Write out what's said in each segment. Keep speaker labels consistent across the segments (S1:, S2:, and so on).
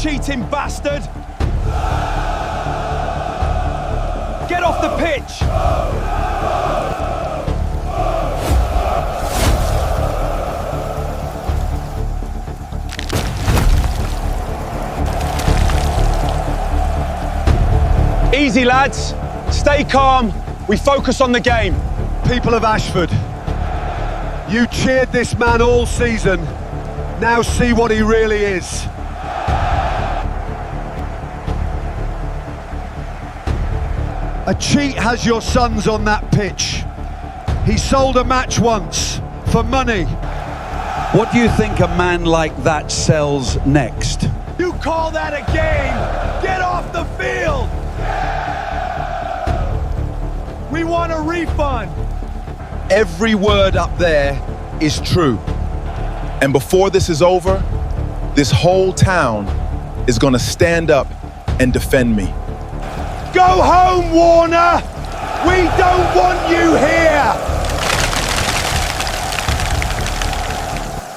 S1: cheating bastard! Get off the pitch! Easy, lads. Stay calm. We focus on the game.
S2: People of Ashford, you cheered this man all season. Now see what he really is. A cheat has your sons on that pitch. He sold a match once for money.
S3: What do you think a man like that sells next?
S1: You call that a game? Get off the field! We want a refund!
S4: Every word up there is true. And before this is over, this whole town is gonna stand up and defend me.
S1: Go home, Warner! We don't want you here!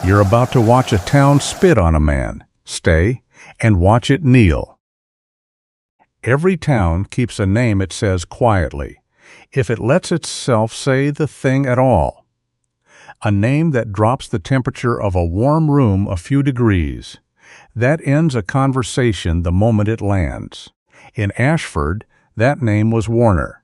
S5: You're about to watch a town spit on a man. Stay and watch it kneel. Every town keeps a name it says quietly, if it lets itself say the thing at all. A name that drops the temperature of a warm room a few degrees. That ends a conversation the moment it lands. In Ashford, that name was Warner.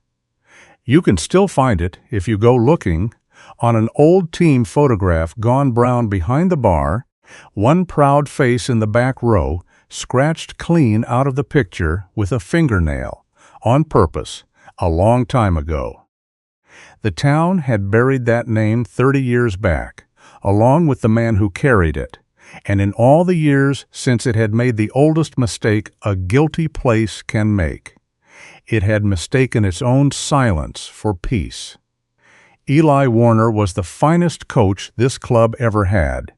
S5: You can still find it, if you go looking, on an old team photograph gone brown behind the bar, one proud face in the back row, scratched clean out of the picture with a fingernail, on purpose, a long time ago. The town had buried that name 30 years back, along with the man who carried it, and in all the years since it had made the oldest mistake a guilty place can make. It had mistaken its own silence for peace. Eli Warner was the finest coach this club ever had,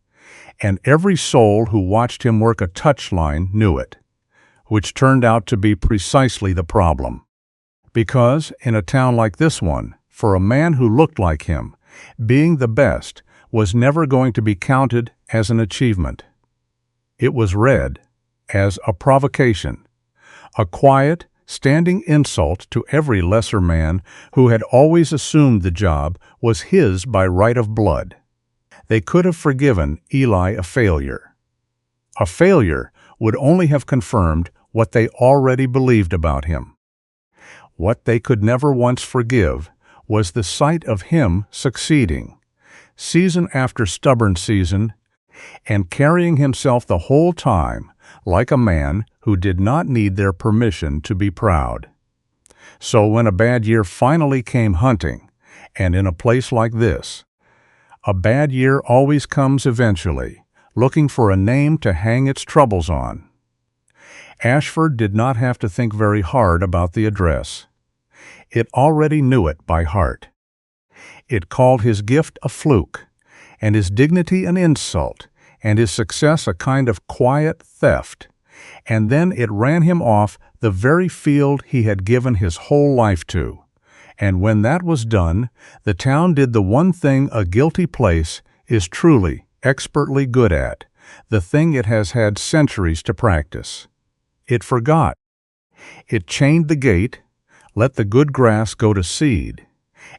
S5: and every soul who watched him work a touchline knew it, which turned out to be precisely the problem. Because, in a town like this one, for a man who looked like him, being the best was never going to be counted as an achievement. It was read as a provocation, a quiet, standing insult to every lesser man who had always assumed the job was his by right of blood. They could have forgiven Eli a failure. A failure would only have confirmed what they already believed about him. What they could never once forgive was the sight of him succeeding, season after stubborn season, and carrying himself the whole time like a man who did not need their permission to be proud. So when a bad year finally came hunting, and in a place like this, a bad year always comes eventually, looking for a name to hang its troubles on. Ashford did not have to think very hard about the address. It already knew it by heart. It called his gift a fluke, and his dignity an insult, and his success a kind of quiet theft, and then it ran him off the very field he had given his whole life to. And when that was done, the town did the one thing a guilty place is truly, expertly good at, the thing it has had centuries to practice. It forgot. It chained the gate, let the good grass go to seed,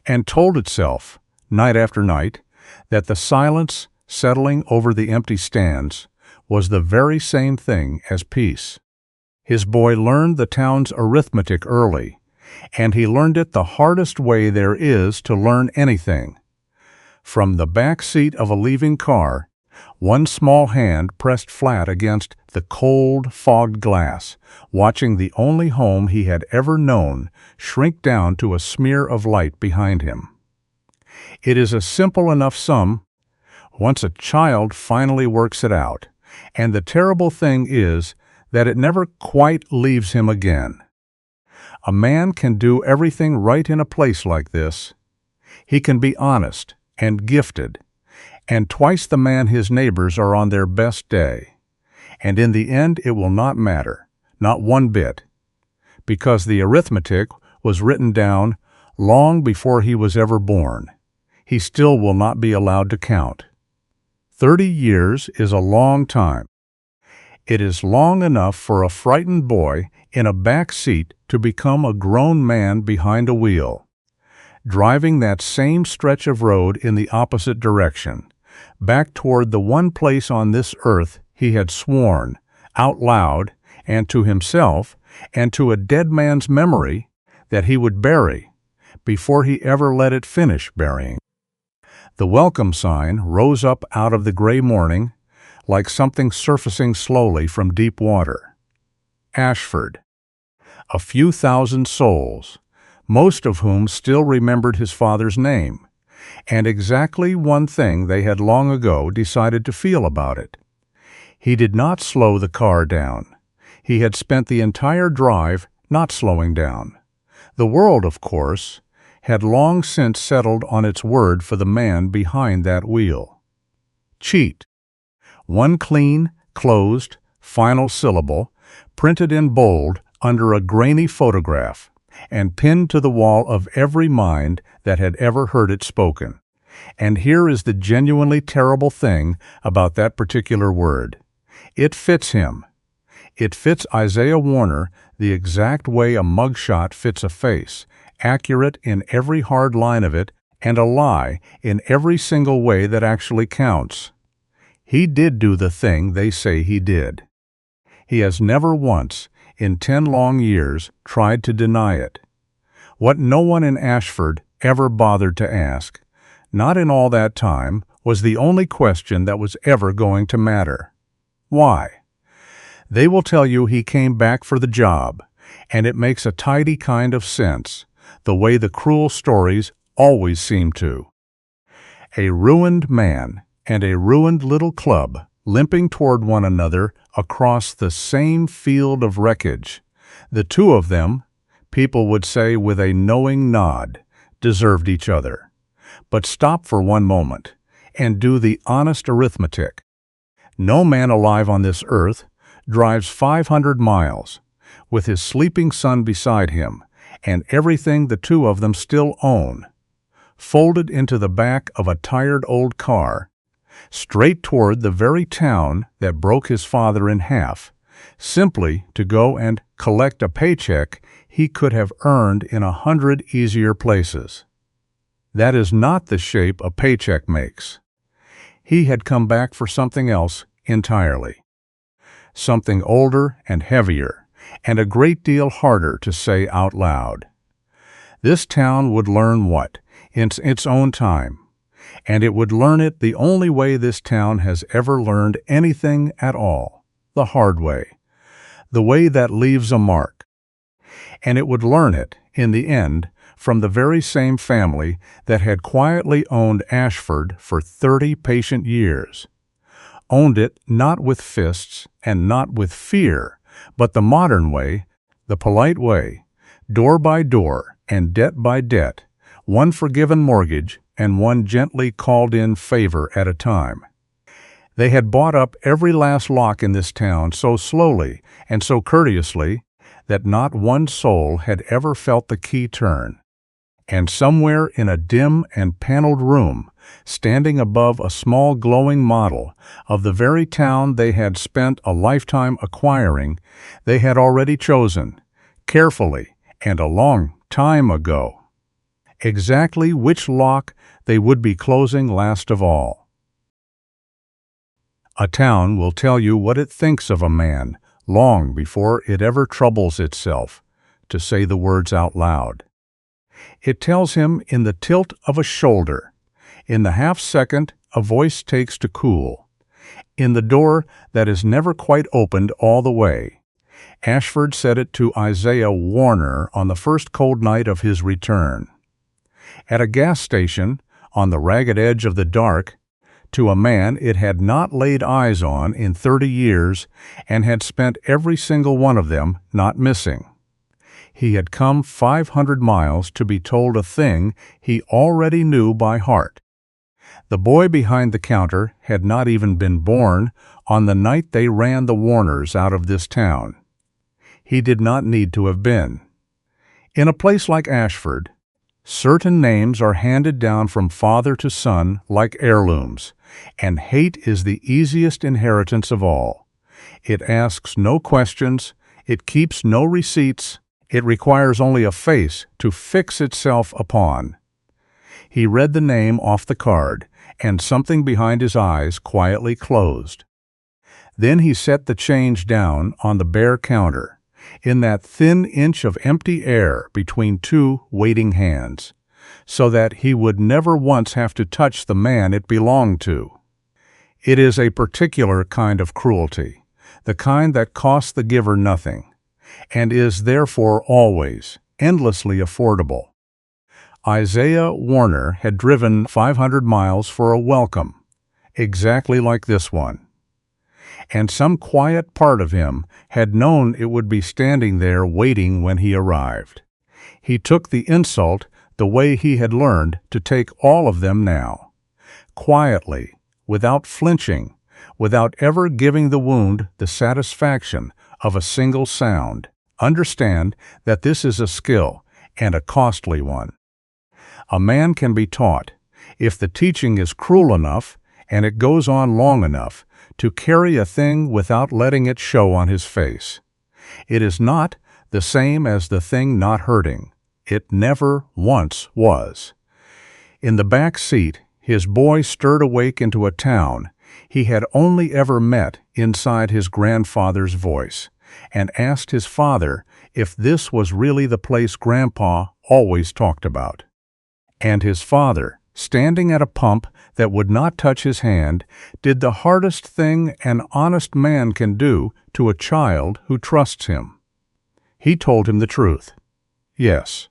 S5: and told itself, night after night, that the silence settling over the empty stands was the very same thing as peace. His boy learned the town's arithmetic early, and he learned it the hardest way there is to learn anything. From the back seat of a leaving car, one small hand pressed flat against the cold, fogged glass, watching the only home he had ever known shrink down to a smear of light behind him. It is a simple enough sum, once a child finally works it out, and the terrible thing is that it never quite leaves him again. A man can do everything right in a place like this. He can be honest and gifted, and twice the man his neighbors are on their best day. And in the end it will not matter, not one bit, because the arithmetic was written down long before he was ever born. He still will not be allowed to count. 30 years is a long time. It is long enough for a frightened boy in a back seat to become a grown man behind a wheel, driving that same stretch of road in the opposite direction, back toward the one place on this earth he had sworn, out loud, and to himself, and to a dead man's memory, that he would bury, before he ever let it finish burying. The welcome sign rose up out of the gray morning, like something surfacing slowly from deep water. Ashford. A few thousand souls, most of whom still remembered his father's name, and exactly one thing they had long ago decided to feel about it. He did not slow the car down. He had spent the entire drive not slowing down. The world, of course, had long since settled on its word for the man behind that wheel. Cheat. One clean, closed, final syllable, printed in bold under a grainy photograph, and pinned to the wall of every mind that had ever heard it spoken. And here is the genuinely terrible thing about that particular word. It fits him. It fits Isaiah Warner the exact way a mugshot fits a face, accurate in every hard line of it, and a lie in every single way that actually counts. He did do the thing they say he did. He has never once, in 10 long years, tried to deny it. What no one in Ashford ever bothered to ask, not in all that time, was the only question that was ever going to matter. Why? They will tell you he came back for the job, and it makes a tidy kind of sense, the way the cruel stories always seem to. A ruined man and a ruined little club limping toward one another across the same field of wreckage. The two of them, people would say with a knowing nod, deserved each other. But stop for one moment and do the honest arithmetic. No man alive on this earth drives 500 miles with his sleeping son beside him and everything the two of them still own, folded into the back of a tired old car, straight toward the very town that broke his father in half, simply to go and collect a paycheck he could have earned in 100 easier places. That is not the shape a paycheck makes. He had come back for something else entirely. Something older and heavier, and a great deal harder to say out loud. This town would learn what, in its own time, and it would learn it the only way this town has ever learned anything at all, the hard way, the way that leaves a mark. And it would learn it, in the end, from the very same family that had quietly owned Ashford for 30 patient years. Owned it not with fists and not with fear, but the modern way, the polite way, door by door and debt by debt, one forgiven mortgage and one gently called-in favor at a time. They had bought up every last lock in this town so slowly and so courteously that not one soul had ever felt the key turn. And somewhere in a dim and paneled room, standing above a small glowing model of the very town they had spent a lifetime acquiring, they had already chosen, carefully and a long time ago, exactly which lock they would be closing last of all. A town will tell you what it thinks of a man long before it ever troubles itself to say the words out loud. It tells him in the tilt of a shoulder, in the half-second a voice takes to cool, in the door that is never quite opened all the way. Ashford said it to Isaiah Warner on the first cold night of his return. At a gas station, on the ragged edge of the dark, to a man it had not laid eyes on in 30 years and had spent every single one of them not missing. He had come 500 miles to be told a thing he already knew by heart. The boy behind the counter had not even been born on the night they ran the Warners out of this town. He did not need to have been. In a place like Ashford, certain names are handed down from father to son like heirlooms, and hate is the easiest inheritance of all. It asks no questions, it keeps no receipts, it requires only a face to fix itself upon. He read the name off the card, and something behind his eyes quietly closed. Then he set the change down on the bare counter, in that thin inch of empty air between two waiting hands, so that he would never once have to touch the man it belonged to. It is a particular kind of cruelty, the kind that costs the giver nothing, and is therefore always, endlessly affordable. Isaiah Warner had driven 500 miles for a welcome, exactly like this one. And some quiet part of him had known it would be standing there waiting when he arrived. He took the insult the way he had learned to take all of them now, quietly, without flinching, without ever giving the wound the satisfaction of a single sound. Understand that this is a skill, and a costly one. A man can be taught, if the teaching is cruel enough, and it goes on long enough, to carry a thing without letting it show on his face. It is not the same as the thing not hurting. It never once was. In the back seat, his boy stirred awake into a town he had only ever met inside his grandfather's voice, and asked his father if this was really the place Grandpa always talked about. And his father, standing at a pump that would not touch his hand, did the hardest thing an honest man can do to a child who trusts him. He told him the truth. Yes.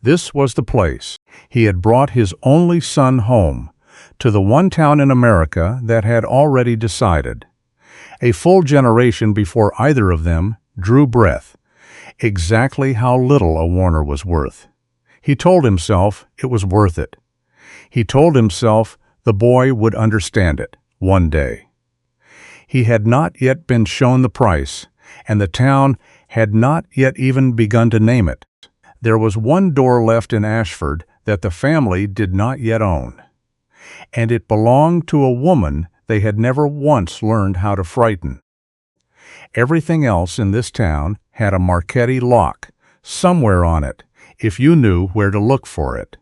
S5: This was the place. He had brought his only son home, to the one town in America that had already decided. A full generation before either of them drew breath, exactly how little a Warner was worth. He told himself it was worth it. He told himself the boy would understand it one day. He had not yet been shown the price, and the town had not yet even begun to name it. There was one door left in Ashford that the family did not yet own, and it belonged to a woman they had never once learned how to frighten. Everything else in this town had a Marchetti lock, somewhere on it, if you knew where to look for it.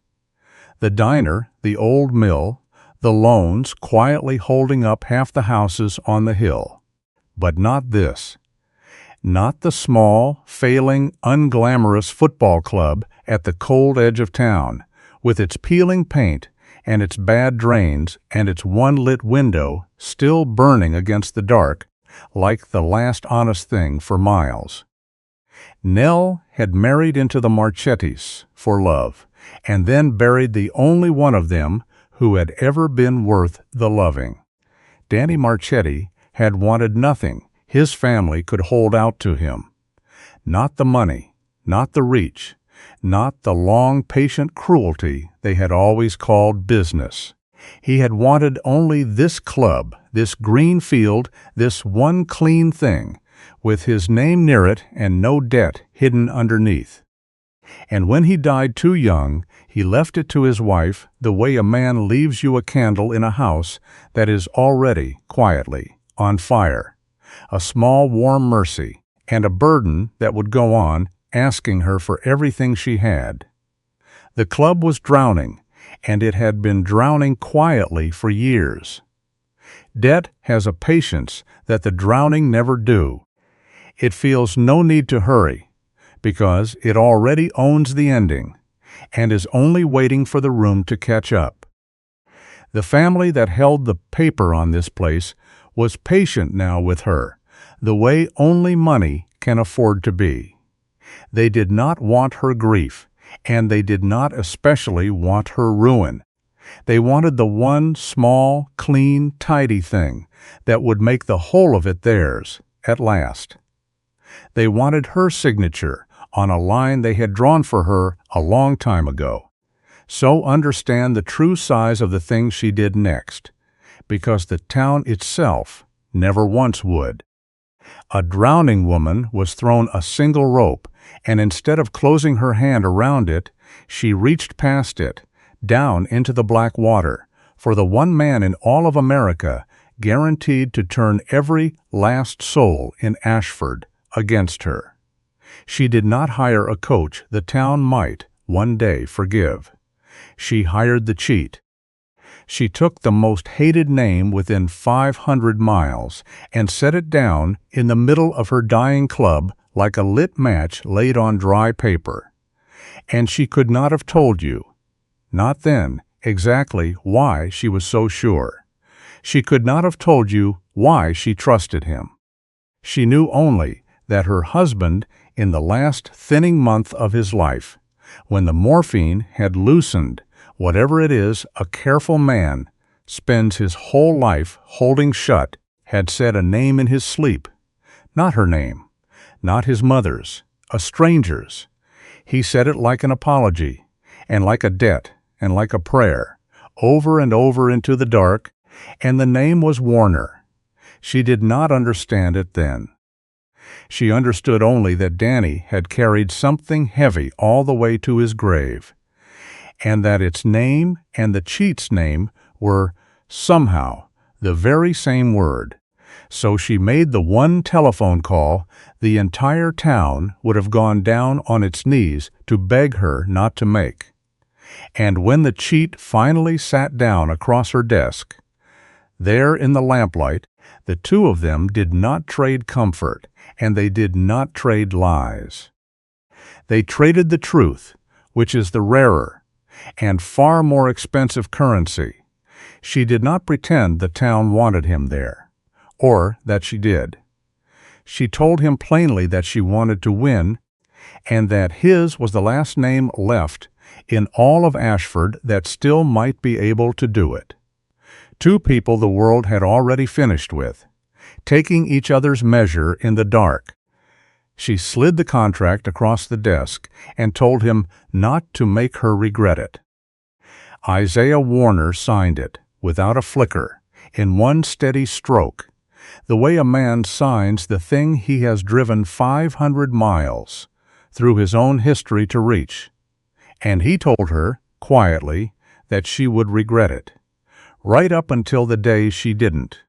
S5: The diner, the old mill, the loans quietly holding up half the houses on the hill. But not this. Not the small, failing, unglamorous football club at the cold edge of town, with its peeling paint and its bad drains and its one lit window still burning against the dark, like the last honest thing for miles. Nell had married into the Marchettis for love, and then buried the only one of them who had ever been worth the loving. Danny Marchetti had wanted nothing his family could hold out to him. Not the money, not the reach, not the long, patient cruelty they had always called business. He had wanted only this club, this green field, this one clean thing, with his name near it and no debt hidden underneath. And when he died too young, he left it to his wife the way a man leaves you a candle in a house that is already, quietly, on fire, a small warm mercy, and a burden that would go on, asking her for everything she had. The club was drowning, and it had been drowning quietly for years. Debt has a patience that the drowning never do. It feels no need to hurry, because it already owns the ending, and is only waiting for the room to catch up. The family that held the paper on this place was patient now with her, the way only money can afford to be. They did not want her grief, and they did not especially want her ruin. They wanted the one small, clean, tidy thing that would make the whole of it theirs, at last. They wanted her signature on a line they had drawn for her a long time ago. So understand the true size of the thing she did next, because the town itself never once would. A drowning woman was thrown a single rope, and instead of closing her hand around it, she reached past it, down into the black water, for the one man in all of America guaranteed to turn every last soul in Ashford against her. She did not hire a coach the town might one day forgive. She hired the cheat. She took the most hated name within 500 miles and set it down in the middle of her dying club like a lit match laid on dry paper. And she could not have told you, not then, exactly why she was so sure. She could not have told you why she trusted him. She knew only that her husband, in the last thinning month of his life, when the morphine had loosened whatever it is a careful man spends his whole life holding shut, had said a name in his sleep. Not her name, not his mother's, a stranger's. He said it like an apology, and like a debt, and like a prayer, over and over into the dark, and the name was Warner. She did not understand it then. She understood only that Danny had carried something heavy all the way to his grave, and that its name and the cheat's name were, somehow, the very same word. So she made the one telephone call the entire town would have gone down on its knees to beg her not to make. And when the cheat finally sat down across her desk, there in the lamplight, the two of them did not trade comfort, and they did not trade lies. They traded the truth, which is the rarer and far more expensive currency. She did not pretend the town wanted him there, or that she did. She told him plainly that she wanted to win, and that his was the last name left in all of Ashford that still might be able to do it. Two people the world had already finished with, taking each other's measure in the dark. She slid the contract across the desk and told him not to make her regret it. Isaiah Warner signed it, without a flicker, in one steady stroke, the way a man signs the thing he has driven 500 miles through his own history to reach. And he told her, quietly, that she would regret it, right up until the day she didn't.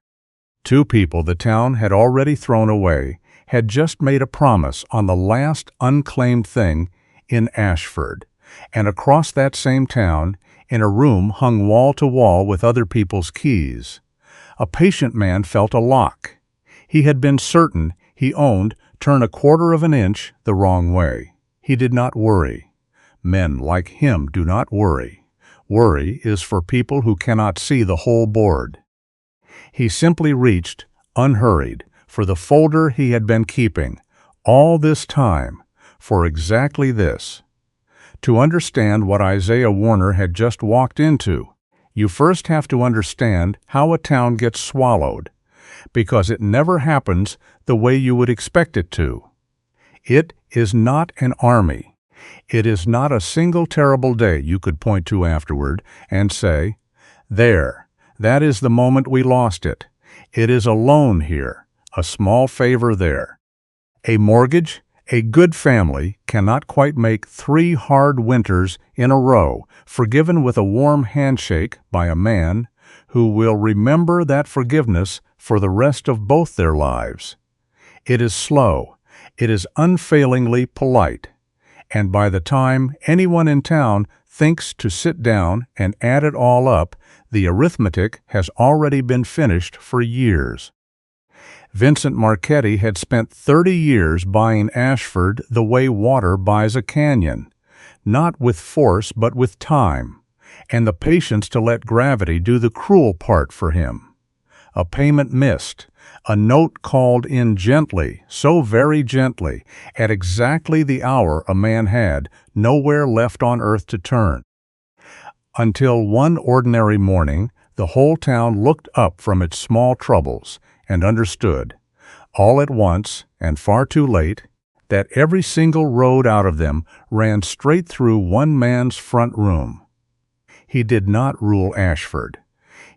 S5: Two people the town had already thrown away had just made a promise on the last unclaimed thing in Ashford, and across that same town, in a room hung wall to wall with other people's keys, a patient man felt a lock. He had been certain he owned turn a quarter of an inch the wrong way. He did not worry. Men like him do not worry. Worry is for people who cannot see the whole board. He simply reached, unhurried, for the folder he had been keeping all this time for exactly this. To understand what Isaiah Warner had just walked into, you first have to understand how a town gets swallowed, because it never happens the way you would expect it to. It is not an army. It is not a single terrible day you could point to afterward and say, "There, that is the moment we lost it. It is a loan here, a small favor there." A mortgage, a good family cannot quite make 3 hard winters in a row forgiven with a warm handshake by a man who will remember that forgiveness for the rest of both their lives. It is slow, it is unfailingly polite, and by the time anyone in town thinks to sit down and add it all up, the arithmetic has already been finished for years. Vincent Marchetti had spent 30 years buying Ashford the way water buys a canyon, not with force but with time, and the patience to let gravity do the cruel part for him. A payment missed, a note called in gently, so very gently, at exactly the hour a man had nowhere left on earth to turn. Until one ordinary morning, the whole town looked up from its small troubles and understood, all at once and far too late, that every single road out of them ran straight through one man's front room. He did not rule Ashford.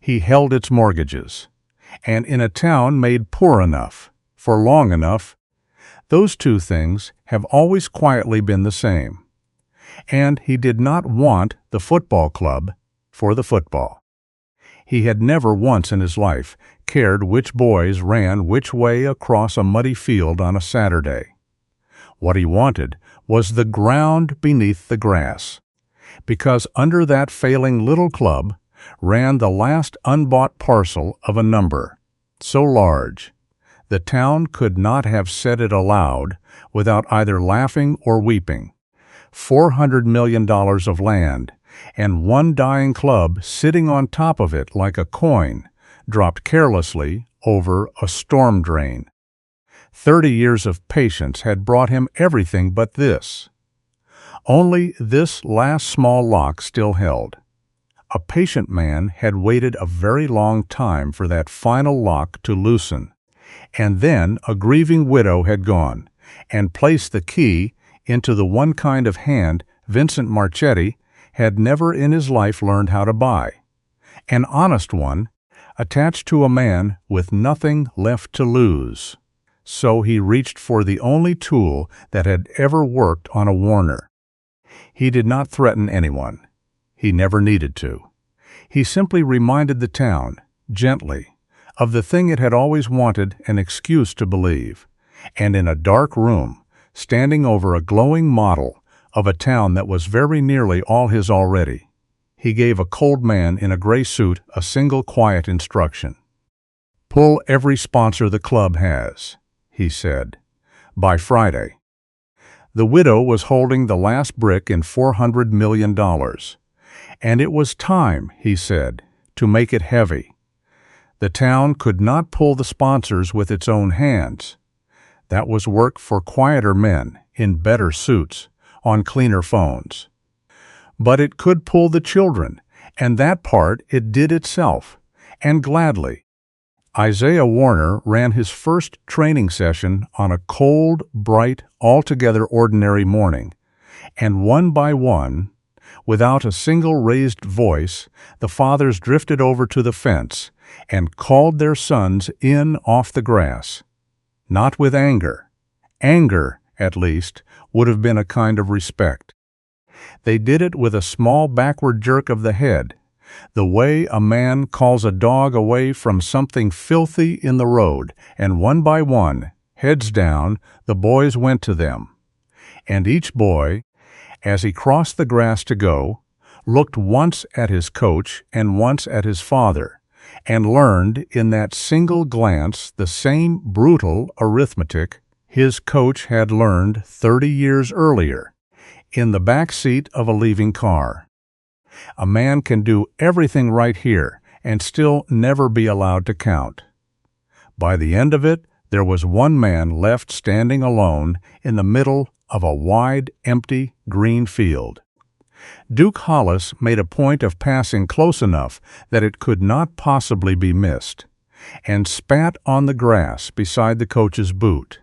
S5: He held its mortgages. And in a town made poor enough, for long enough, those two things have always quietly been the same. And he did not want the football club for the football. He had never once in his life cared which boys ran which way across a muddy field on a Saturday. What he wanted was the ground beneath the grass, because under that failing little club ran the last unbought parcel of a number, so large, the town could not have said it aloud without either laughing or weeping. $400 million of land, and one dying club sitting on top of it like a coin, dropped carelessly over a storm drain. 30 years of patience had brought him everything but this. Only this last small lock still held. A patient man had waited a very long time for that final lock to loosen, and then a grieving widow had gone and placed the key into the one kind of hand Vincent Marchetti had never in his life learned how to buy, an honest one attached to a man with nothing left to lose. So he reached for the only tool that had ever worked on a Warner. He did not threaten anyone. He never needed to. He simply reminded the town, gently, of the thing it had always wanted an excuse to believe, and in a dark room, standing over a glowing model of a town that was very nearly all his already, he gave a cold man in a gray suit a single quiet instruction. "Pull every sponsor the club has," he said, "by Friday." The widow was holding the last brick in $400 million, and it was time, he said, to make it heavy. The town could not pull the sponsors with its own hands. That was work for quieter men, in better suits, on cleaner phones. But it could pull the children, and that part it did itself, and gladly. Isaiah Warner ran his first training session on a cold, bright, altogether ordinary morning, and one by one, without a single raised voice, the fathers drifted over to the fence and called their sons in off the grass. Not with anger. Anger, at least, would have been a kind of respect. They did it with a small backward jerk of the head, the way a man calls a dog away from something filthy in the road, and one by one, heads down, the boys went to them. And each boy, as he crossed the grass to go, looked once at his coach and once at his father, and learned in that single glance the same brutal arithmetic his coach had learned 30 years earlier, in the back seat of a leaving car. A man can do everything right here and still never be allowed to count. By the end of it, there was one man left standing alone in the middle of a wide, empty, green field. Duke Hollis made a point of passing close enough that it could not possibly be missed, and spat on the grass beside the coach's boot,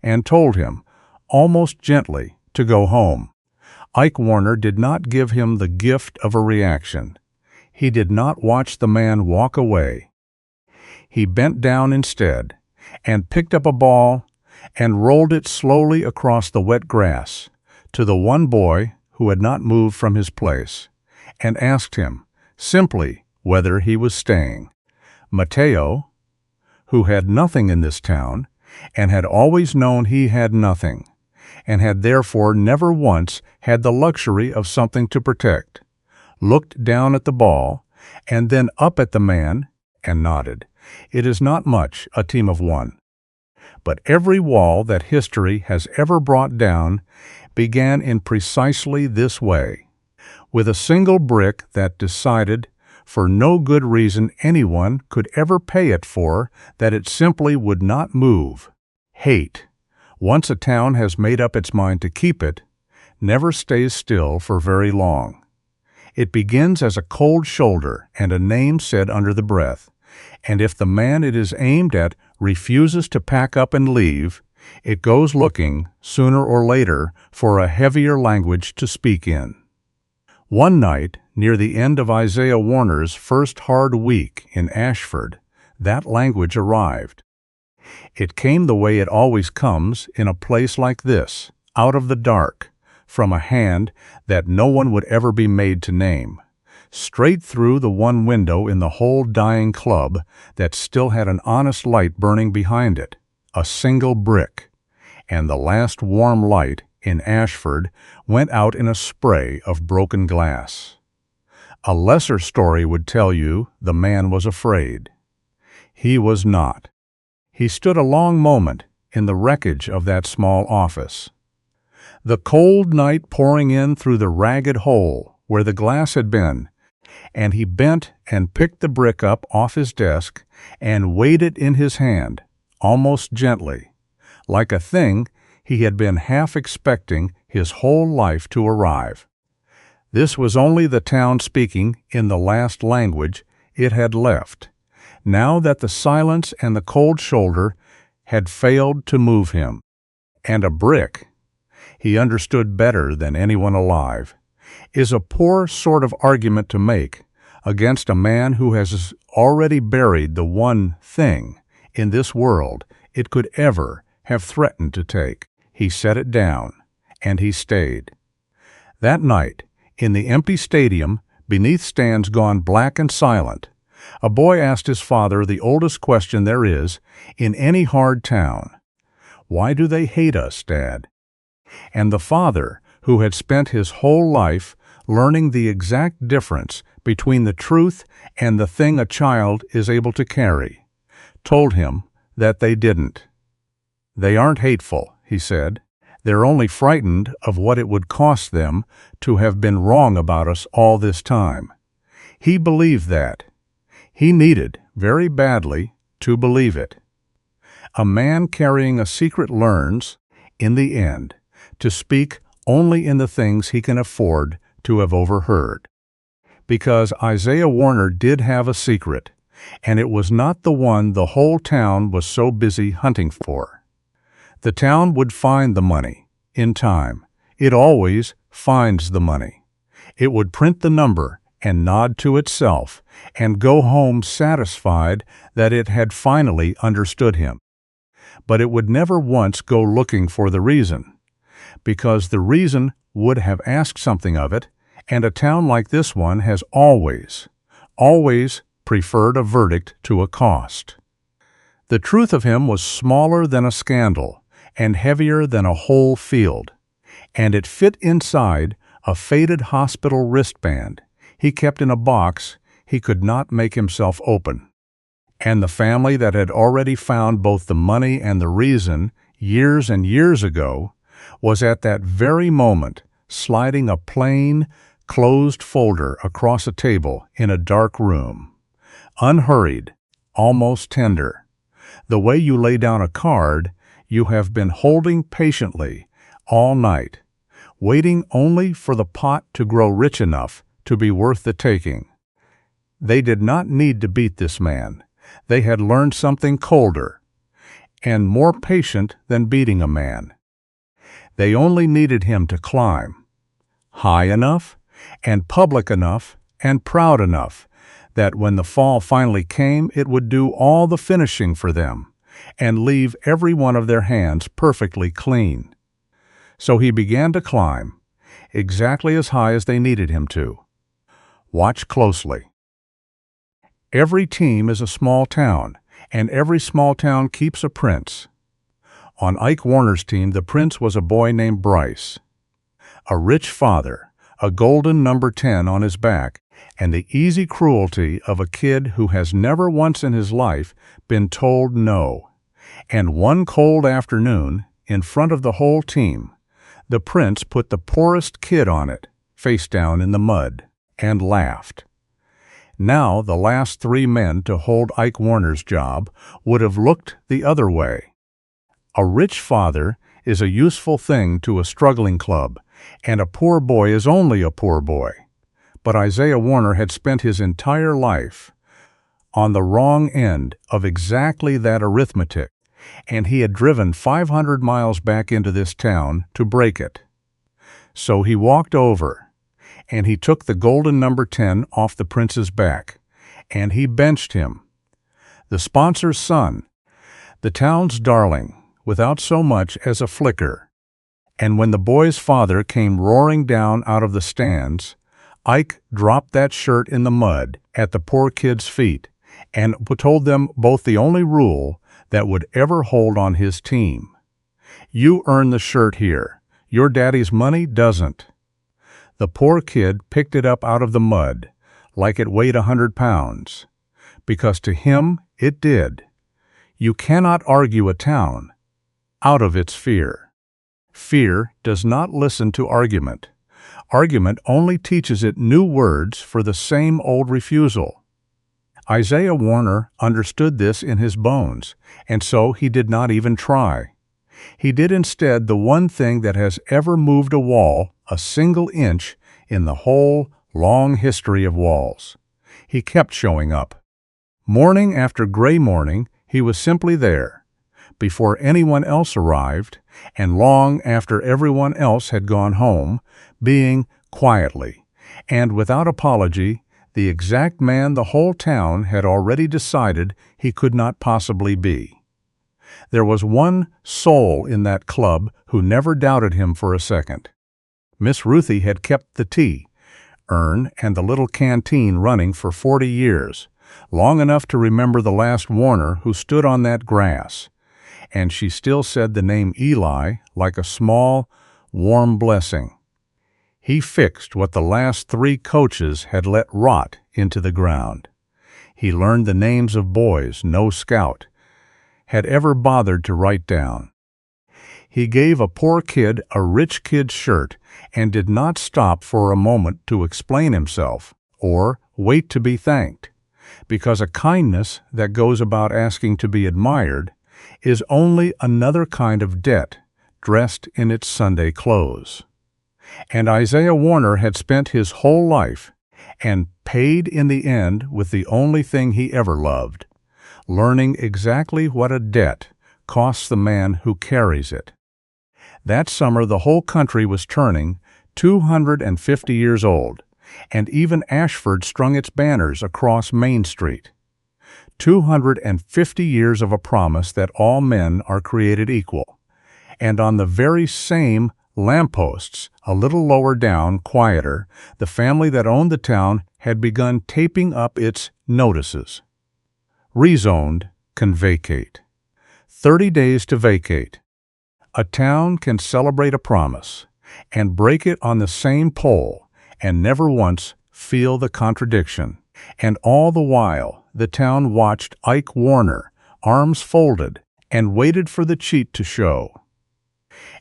S5: and told him, almost gently, to go home. Ike Warner did not give him the gift of a reaction. He did not watch the man walk away. He bent down instead, and picked up a ball and rolled it slowly across the wet grass to the one boy who had not moved from his place, and asked him, simply, whether he was staying. Mateo, who had nothing in this town, and had always known he had nothing, and had therefore never once had the luxury of something to protect, looked down at the ball, and then up at the man, and nodded. It is not much, a team of one. But every wall that history has ever brought down began in precisely this way, with a single brick that decided, for no good reason anyone could ever pay it for, that it simply would not move. Hate, once a town has made up its mind to keep it, never stays still for very long. It begins as a cold shoulder and a name said under the breath, and if the man it is aimed at refuses to pack up and leave, it goes looking, sooner or later, for a heavier language to speak in. One night, near the end of Isaiah Warner's first hard week in Ashford, that language arrived. It came the way it always comes in a place like this, out of the dark, from a hand that no one would ever be made to name, straight through the one window in the whole dying club that still had an honest light burning behind it, a single brick, and the last warm light in Ashford went out in a spray of broken glass. A lesser story would tell you the man was afraid. He was not. He stood a long moment in the wreckage of that small office. The cold night pouring in through the ragged hole where the glass had been, and he bent and picked the brick up off his desk and weighed it in his hand, almost gently, like a thing he had been half expecting his whole life to arrive. This was only the town speaking in the last language it had left, now that the silence and the cold shoulder had failed to move him. And a brick, he understood better than anyone alive, is a poor sort of argument to make against a man who has already buried the one thing in this world it could ever have threatened to take. He set it down, and he stayed. That night, in the empty stadium, beneath stands gone black and silent, a boy asked his father the oldest question there is in any hard town. "Why do they hate us, Dad?" And the father, who had spent his whole life learning the exact difference between the truth and the thing a child is able to carry, told him that they didn't. "They aren't hateful," he said. "They're only frightened of what it would cost them to have been wrong about us all this time." He believed that. He needed, very badly, to believe it. A man carrying a secret learns, in the end, to speak only in the things he can afford to have overheard. Because Isaiah Warner did have a secret, and it was not the one the whole town was so busy hunting for. The town would find the money, in time. It always finds the money. It would print the number and nod to itself and go home satisfied that it had finally understood him. But it would never once go looking for the reason, because the reason would have asked something of it, and a town like this one has always preferred a verdict to a cost. The truth of him was smaller than a scandal and heavier than a whole field, and it fit inside a faded hospital wristband he kept in a box he could not make himself open. And the family that had already found both the money and the reason years and years ago was at that very moment sliding a plain, closed folder across a table in a dark room. Unhurried, almost tender, the way you lay down a card you have been holding patiently all night, waiting only for the pot to grow rich enough to be worth the taking. They did not need to beat this man. They had learned something colder and more patient than beating a man. They only needed him to climb high enough and public enough and proud enough that when the fall finally came, it would do all the finishing for them and leave every one of their hands perfectly clean. So he began to climb, exactly as high as they needed him to. Watch closely. Every team is a small town, and every small town keeps a prince. On Ike Warner's team, the prince was a boy named Bryce. A rich father, a golden number 10 on his back, and the easy cruelty of a kid who has never once in his life been told no. And one cold afternoon, in front of the whole team, the prince put the poorest kid on it, face down in the mud, and laughed. Now the last 3 men to hold Ike Warner's job would have looked the other way. A rich father is a useful thing to a struggling club, and a poor boy is only a poor boy. But Isaiah Warner had spent his entire life on the wrong end of exactly that arithmetic, and he had driven 500 miles back into this town to break it. So he walked over, and he took the golden number 10 off the prince's back, and he benched him. The sponsor's son, the town's darling, without so much as a flicker. And when the boy's father came roaring down out of the stands, Ike dropped that shirt in the mud at the poor kid's feet and told them both the only rule that would ever hold on his team. You earn the shirt here. Your daddy's money doesn't. The poor kid picked it up out of the mud like it weighed 100 pounds, because to him it did. You cannot argue a town out of its fear. Fear does not listen to argument. Argument only teaches it new words for the same old refusal. Isaiah Warner understood this in his bones, and so he did not even try. He did instead the one thing that has ever moved a wall a single inch in the whole long history of walls. He kept showing up. Morning after gray morning, he was simply there, before anyone else arrived, and long after everyone else had gone home, being quietly, and without apology, the exact man the whole town had already decided he could not possibly be. There was one soul in that club who never doubted him for a second. Miss Ruthie had kept the tea urn and the little canteen running for 40 years, long enough to remember the last Warner who stood on that grass, and she still said the name Eli like a small, warm blessing. He fixed what the last 3 coaches had let rot into the ground. He learned the names of boys no scout had ever bothered to write down. He gave a poor kid a rich kid's shirt and did not stop for a moment to explain himself or wait to be thanked, because a kindness that goes about asking to be admired is only another kind of debt dressed in its Sunday clothes. And Isaiah Warner had spent his whole life and paid in the end with the only thing he ever loved, learning exactly what a debt costs the man who carries it. That summer the whole country was turning 250 years old, and even Ashford strung its banners across Main Street. 250 years of a promise that all men are created equal, and on the very same lampposts, a little lower down, quieter, the family that owned the town had begun taping up its notices. Rezoned can vacate. 30 days to vacate. A town can celebrate a promise and break it on the same pole and never once feel the contradiction. And all the while, the town watched Ike Warner, arms folded, and waited for the cheat to show.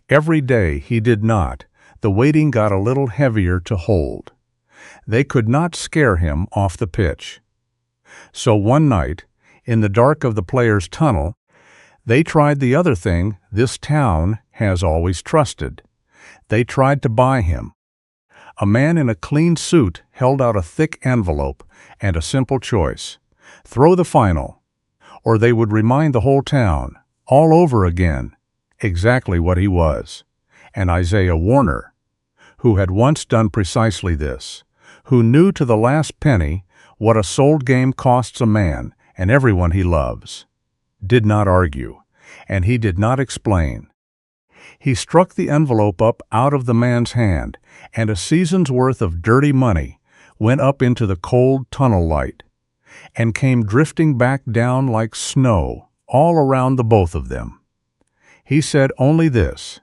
S5: Every day he did not, the waiting got a little heavier to hold. They could not scare him off the pitch. So one night, in the dark of the players' tunnel, they tried the other thing this town has always trusted. They tried to buy him. A man in a clean suit held out a thick envelope and a simple choice: throw the final, or they would remind the whole town, all over again, exactly what he was. And Isaiah Warner, who had once done precisely this, who knew to the last penny what a sold game costs a man and everyone he loves, did not argue, and he did not explain. He struck the envelope up out of the man's hand, and a season's worth of dirty money went up into the cold tunnel light, and came drifting back down like snow all around the both of them. He said only this: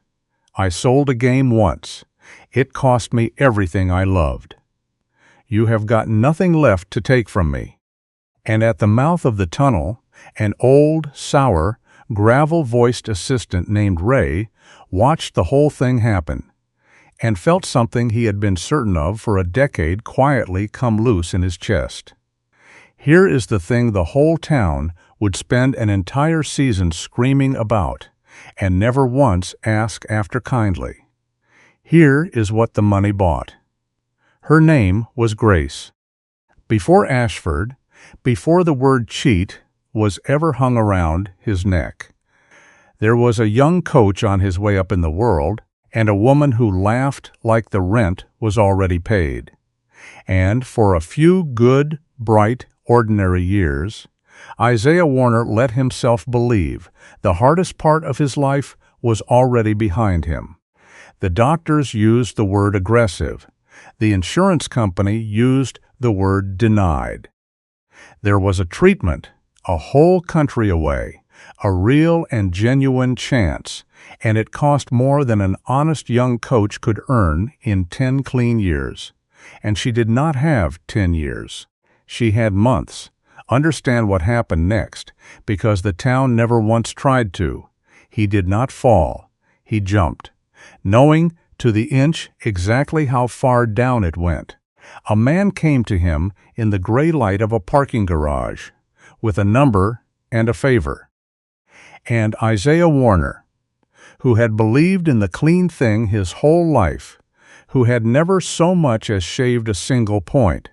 S5: I sold a game once. It cost me everything I loved. You have got nothing left to take from me. And at the mouth of the tunnel, an old, sour, gravel-voiced assistant named Ray watched the whole thing happen, and felt something he had been certain of for a decade quietly come loose in his chest. Here is the thing the whole town would spend an entire season screaming about, and never once ask after kindly. Here is what the money bought. Her name was Grace. Before Ashford, before the word cheat was ever hung around his neck, there was a young coach on his way up in the world, and a woman who laughed like the rent was already paid. And for a few good, bright, ordinary years, Isaiah Warner let himself believe the hardest part of his life was already behind him. The doctors used the word aggressive, The insurance company used the word denied. There was a treatment, a whole country away, a real and genuine chance, and it cost more than an honest young coach could earn in 10 clean years. And she did not have 10 years. She had months. Understand what happened next, because the town never once tried to. He did not fall. He jumped, knowing to the inch exactly how far down it went. A man came to him in the gray light of a parking garage, with a number and a favor. And Isaiah Warner, who had believed in the clean thing his whole life, who had never so much as shaved a single point,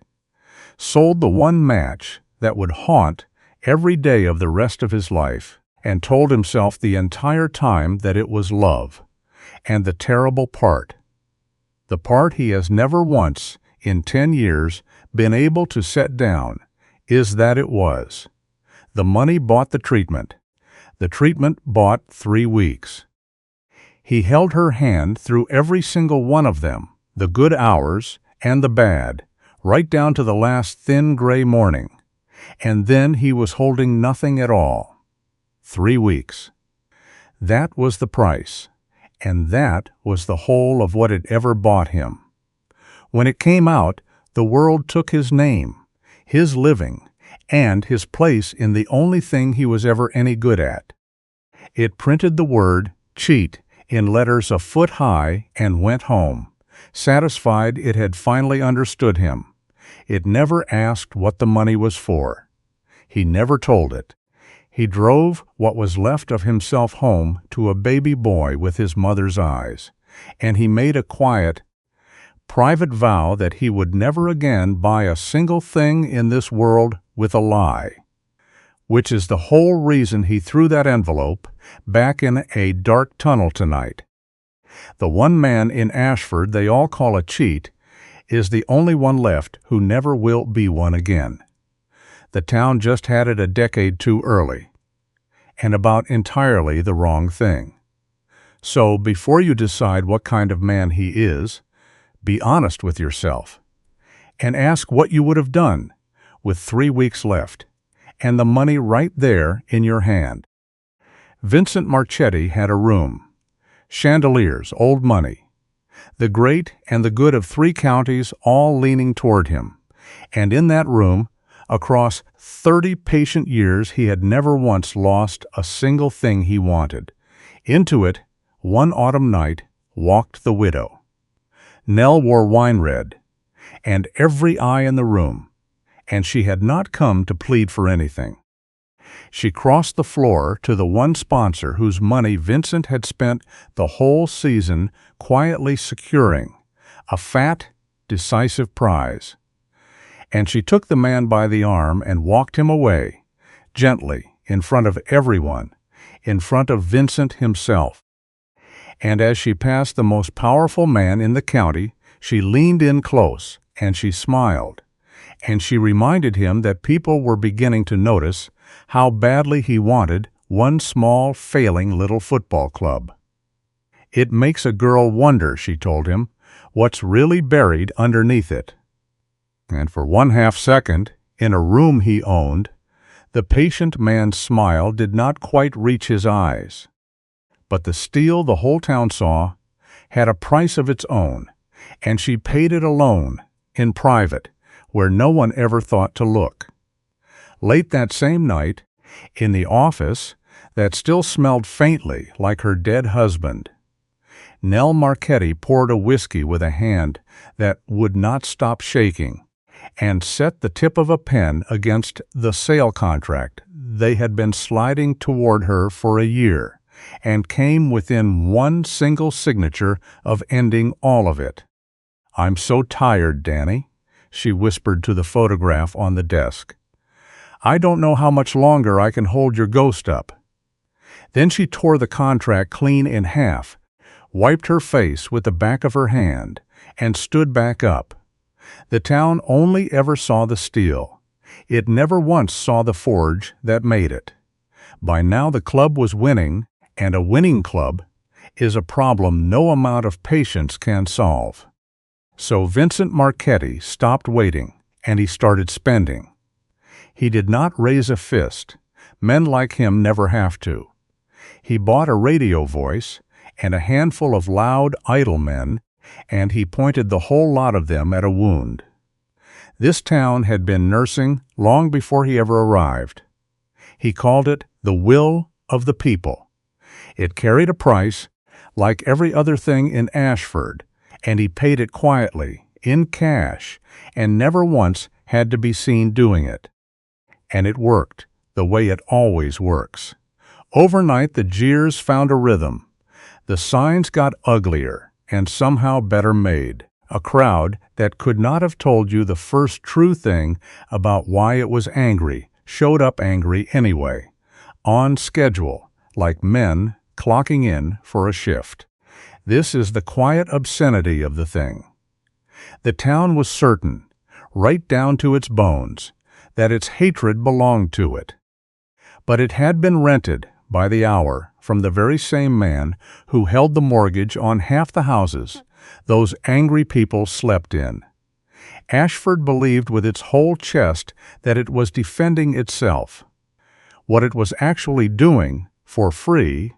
S5: sold the one match that would haunt every day of the rest of his life, and told himself the entire time that it was love. And the terrible part, the part he has never once, in 10 years, been able to set down, is that it was. The money bought the treatment. The treatment bought 3 weeks. He held her hand through every single one of them, the good hours and the bad, right down to the last thin gray morning. And then he was holding nothing at all. 3 weeks. That was the price, and that was the whole of what it ever bought him. When it came out, the world took his name, his living, and his place in the only thing he was ever any good at. It printed the word cheat in letters a foot high and went home, satisfied it had finally understood him. It never asked what the money was for. He never told it. He drove what was left of himself home to a baby boy with his mother's eyes, and he made a quiet, private vow that he would never again buy a single thing in this world with a lie, which is the whole reason he threw that envelope back in a dark tunnel tonight. The one man in Ashford they all call a cheat is the only one left who never will be one again. The town just had it a decade too early, and about entirely the wrong thing. So before you decide what kind of man he is, be honest with yourself, and ask what you would have done with 3 weeks left, and the money right there in your hand. Vincent Marchetti had a room, chandeliers, old money, the great and the good of 3 counties all leaning toward him, and in that room, across 30 patient years, he had never once lost a single thing he wanted. Into it, one autumn night, walked the widow. Nell wore wine red, and every eye in the room, and she had not come to plead for anything. She crossed the floor to the one sponsor whose money Vincent had spent the whole season quietly securing, a fat, decisive prize. And she took the man by the arm and walked him away, gently, in front of everyone, in front of Vincent himself. And as she passed the most powerful man in the county, she leaned in close, and she smiled. And she reminded him that people were beginning to notice how badly he wanted one small, failing little football club. It makes a girl wonder, she told him, what's really buried underneath it. And for 1/2 second, in a room he owned, the patient man's smile did not quite reach his eyes. But the steel the whole town saw had a price of its own, and she paid it alone, in private, where no one ever thought to look. Late that same night, in the office that still smelled faintly like her dead husband, Nell Marchetti poured a whiskey with a hand that would not stop shaking, and set the tip of a pen against the sale contract they had been sliding toward her for a year, and came within one single signature of ending all of it. "I'm so tired, Danny," she whispered to the photograph on the desk. "I don't know how much longer I can hold your ghost up." Then she tore the contract clean in half, wiped her face with the back of her hand, and stood back up. The town only ever saw the steel. It never once saw the forge that made it. By now the club was winning, and a winning club is a problem no amount of patience can solve. So Vincent Marchetti stopped waiting, and he started spending. He did not raise a fist. Men like him never have to. He bought a radio voice and a handful of loud, idle men, and he pointed the whole lot of them at a wound. This town had been nursing long before he ever arrived. He called it the will of the people. It carried a price, like every other thing in Ashford, and he paid it quietly, in cash, and never once had to be seen doing it. And it worked, the way it always works. Overnight, the jeers found a rhythm. The signs got uglier and somehow better made. A crowd that could not have told you the first true thing about why it was angry showed up angry anyway, on schedule, like men clocking in for a shift. This is the quiet obscenity of the thing. The town was certain, right down to its bones, that its hatred belonged to it. But it had been rented by the hour from the very same man who held the mortgage on half the houses those angry people slept in. Ashford believed with its whole chest that it was defending itself. What it was actually doing, for free,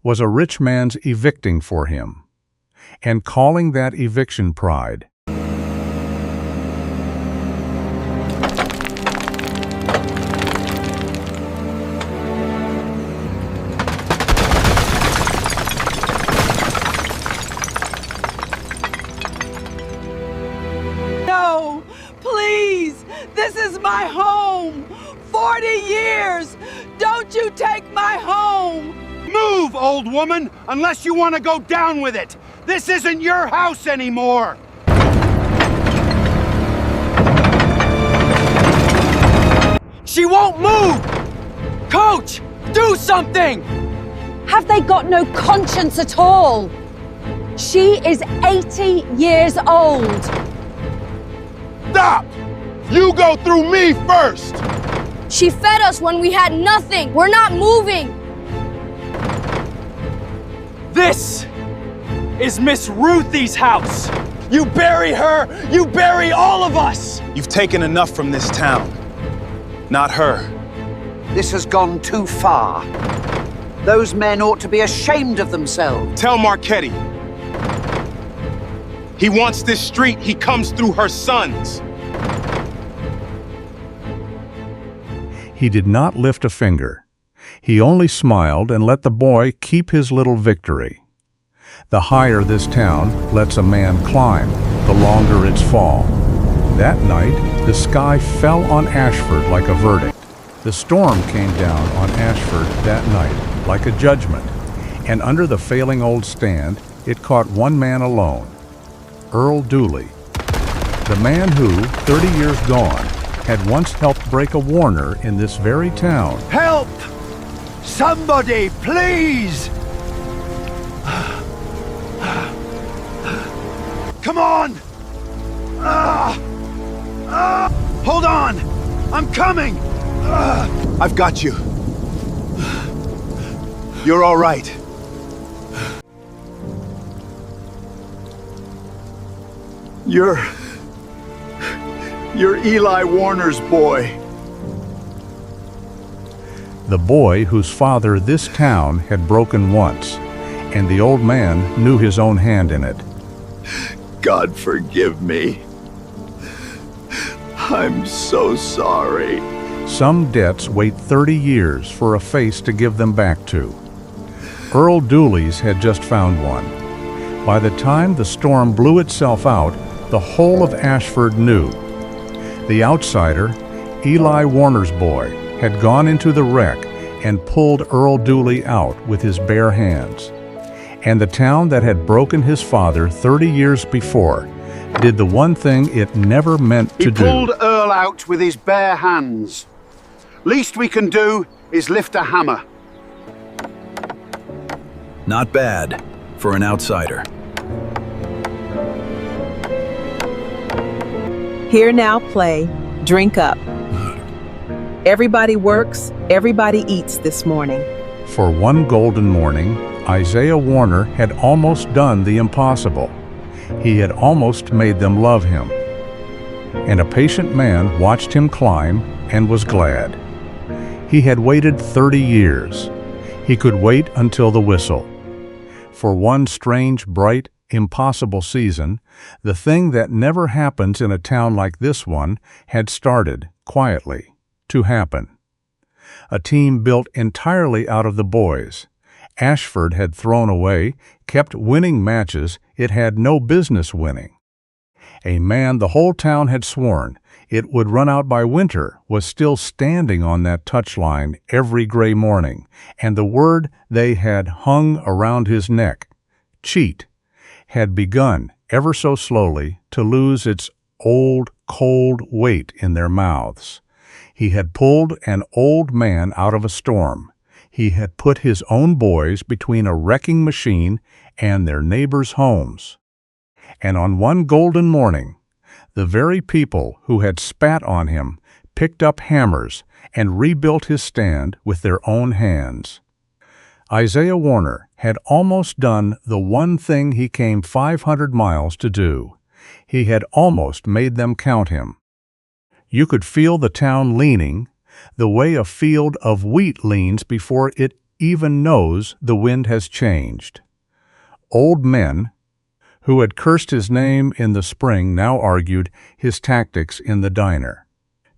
S5: was a rich man's evicting for him, and calling that eviction pride.
S6: No, please, this is my home. 40 years, don't you take my home.
S1: Move, old woman, unless you want to go down with it. This isn't your house anymore.
S6: She won't move. Coach, do something.
S7: Have they got no conscience at all? She is 80 years old.
S1: Stop! You go through me first!
S8: She fed us when we had nothing. We're not moving.
S6: This is Miss Ruthie's house. You bury her, you bury all of us.
S4: You've taken enough from this town. Not her.
S9: This has gone too far. Those men ought to be ashamed of themselves.
S1: Tell Marchetti. He wants this street, he comes through her sons.
S5: He did not lift a finger. He only smiled and let the boy keep his little victory. The higher this town lets a man climb, the longer its fall. That night, the sky fell on Ashford like a verdict. The storm came down on Ashford that night like a judgment, and under the failing old stand, it caught one man alone, Earl Dooley, the man who, 30 years gone, had once helped break a Warner in this very town.
S2: Help! Somebody, please! Come on! Hold on! I'm coming!
S4: I've got you. You're all right.
S1: You're Eli Warner's boy.
S5: The boy whose father this town had broken once, and the old man knew his own hand in it.
S1: God forgive me. I'm so sorry.
S5: Some debts wait 30 years for a face to give them back to. Earl Dooley's had just found one. By the time the storm blew itself out, the whole of Ashford knew. The outsider, Eli Warner's boy, had gone into the wreck and pulled Earl Dooley out with his bare hands. And the town that had broken his father 30 years before did the one thing it never meant to do.
S9: He pulled Earl out with his bare hands. Least we can do is lift a hammer.
S3: Not bad for an outsider.
S10: Here now, play, drink up. Everybody works, everybody eats this morning.
S5: For one golden morning, Isaiah Warner had almost done the impossible. He had almost made them love him. And a patient man watched him climb and was glad. He had waited 30 years. He could wait until the whistle. For one strange, bright, impossible season, the thing that never happens in a town like this one had started, quietly, to happen. A team built entirely out of the boys. Ashford had thrown away, kept winning matches it had no business winning. A man the whole town had sworn it would run out by winter was still standing on that touchline every gray morning, and the word they had hung around his neck, cheat, had begun, ever so slowly, to lose its old, cold weight in their mouths. He had pulled an old man out of a storm. He had put his own boys between a wrecking machine and their neighbors' homes. And on one golden morning, the very people who had spat on him picked up hammers and rebuilt his stand with their own hands. Isaiah Warner had almost done the one thing he came 500 miles to do. He had almost made them count him. You could feel the town leaning, the way a field of wheat leans before it even knows the wind has changed. Old men who had cursed his name in the spring now argued his tactics in the diner.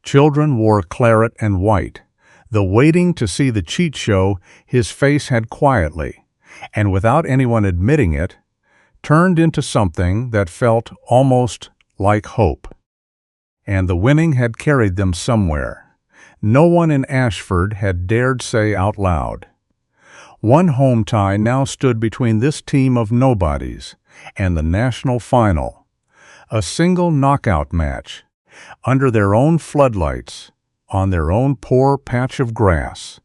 S5: Children wore claret and white. The waiting to see the cheat show his face had quietly, and without anyone admitting it, turned into something that felt almost like hope. And the winning had carried them somewhere. No one in Ashford had dared say out loud. One home tie now stood between this team of nobodies and the national final, a single knockout match, under their own floodlights, on their own poor patch of grass,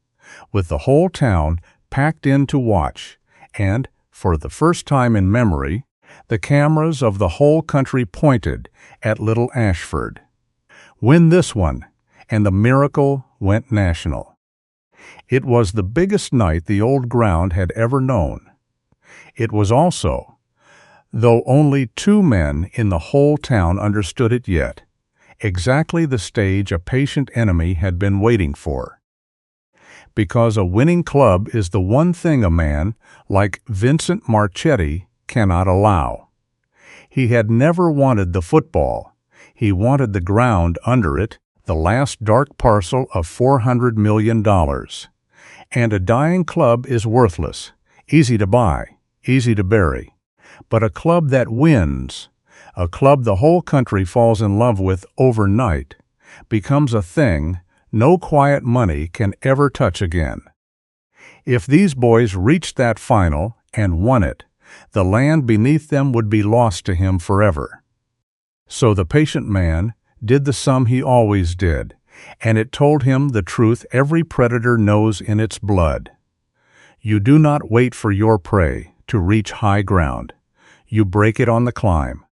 S5: with the whole town packed in to watch, and, for the first time in memory, the cameras of the whole country pointed at little Ashford. Win this one, and the miracle went national. It was the biggest night the old ground had ever known. It was also, though only 2 men in the whole town understood it yet, exactly the stage a patient enemy had been waiting for. Because a winning club is the one thing a man like Vincent Marchetti cannot allow. He had never wanted the football. He wanted the ground under it, the last dark parcel of $400 million. And a dying club is worthless, easy to buy, easy to bury. But a club that wins, a club the whole country falls in love with overnight, becomes a thing no quiet money can ever touch again. If these boys reached that final and won it, the land beneath them would be lost to him forever. So the patient man did the sum he always did, and it told him the truth every predator knows in its blood. You do not wait for your prey to reach high ground. You break it on the climb.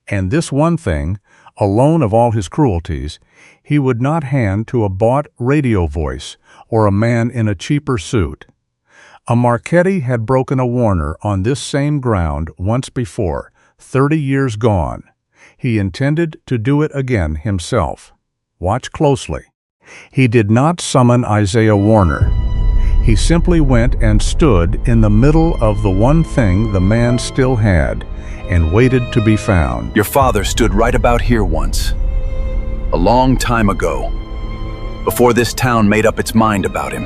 S5: And this one thing, alone of all his cruelties, he would not hand to a bought radio voice or a man in a cheaper suit. A Marchetti had broken a Warner on this same ground once before, 30 years gone. He intended to do it again himself. Watch closely. He did not summon Isaiah Warner. He simply went and stood in the middle of the one thing the man still had, and waited to be found.
S3: Your father stood right about here once, a long time ago, before this town made up its mind about him.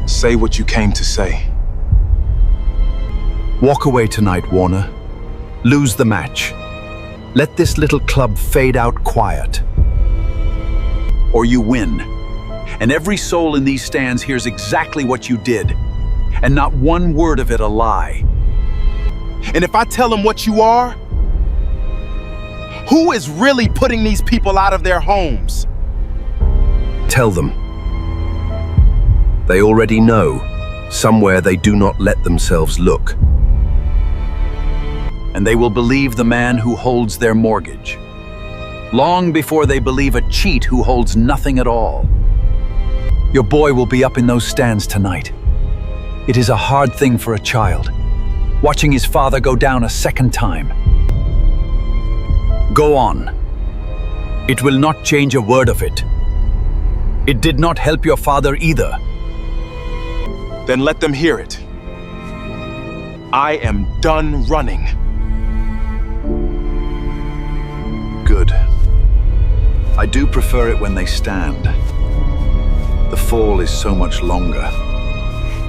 S4: Say what you came to say.
S3: Walk away tonight, Warner. Lose the match. Let this little club fade out quiet. Or you win, and every soul in these stands hears exactly what you did, and not one word of it a lie.
S1: And if I tell them what you are, who is really putting these people out of their homes?
S11: Tell them. They already know. Somewhere they do not let themselves look.
S3: And they will believe the man who holds their mortgage, long before they believe a cheat who holds nothing at all. Your boy will be up in those stands tonight. It is a hard thing for a child, watching his father go down a second time. Go on. It will not change a word of it. It did not help your father either.
S4: Then let them hear it. I am done running.
S3: Good. I do prefer it when they stand. The fall is so much longer.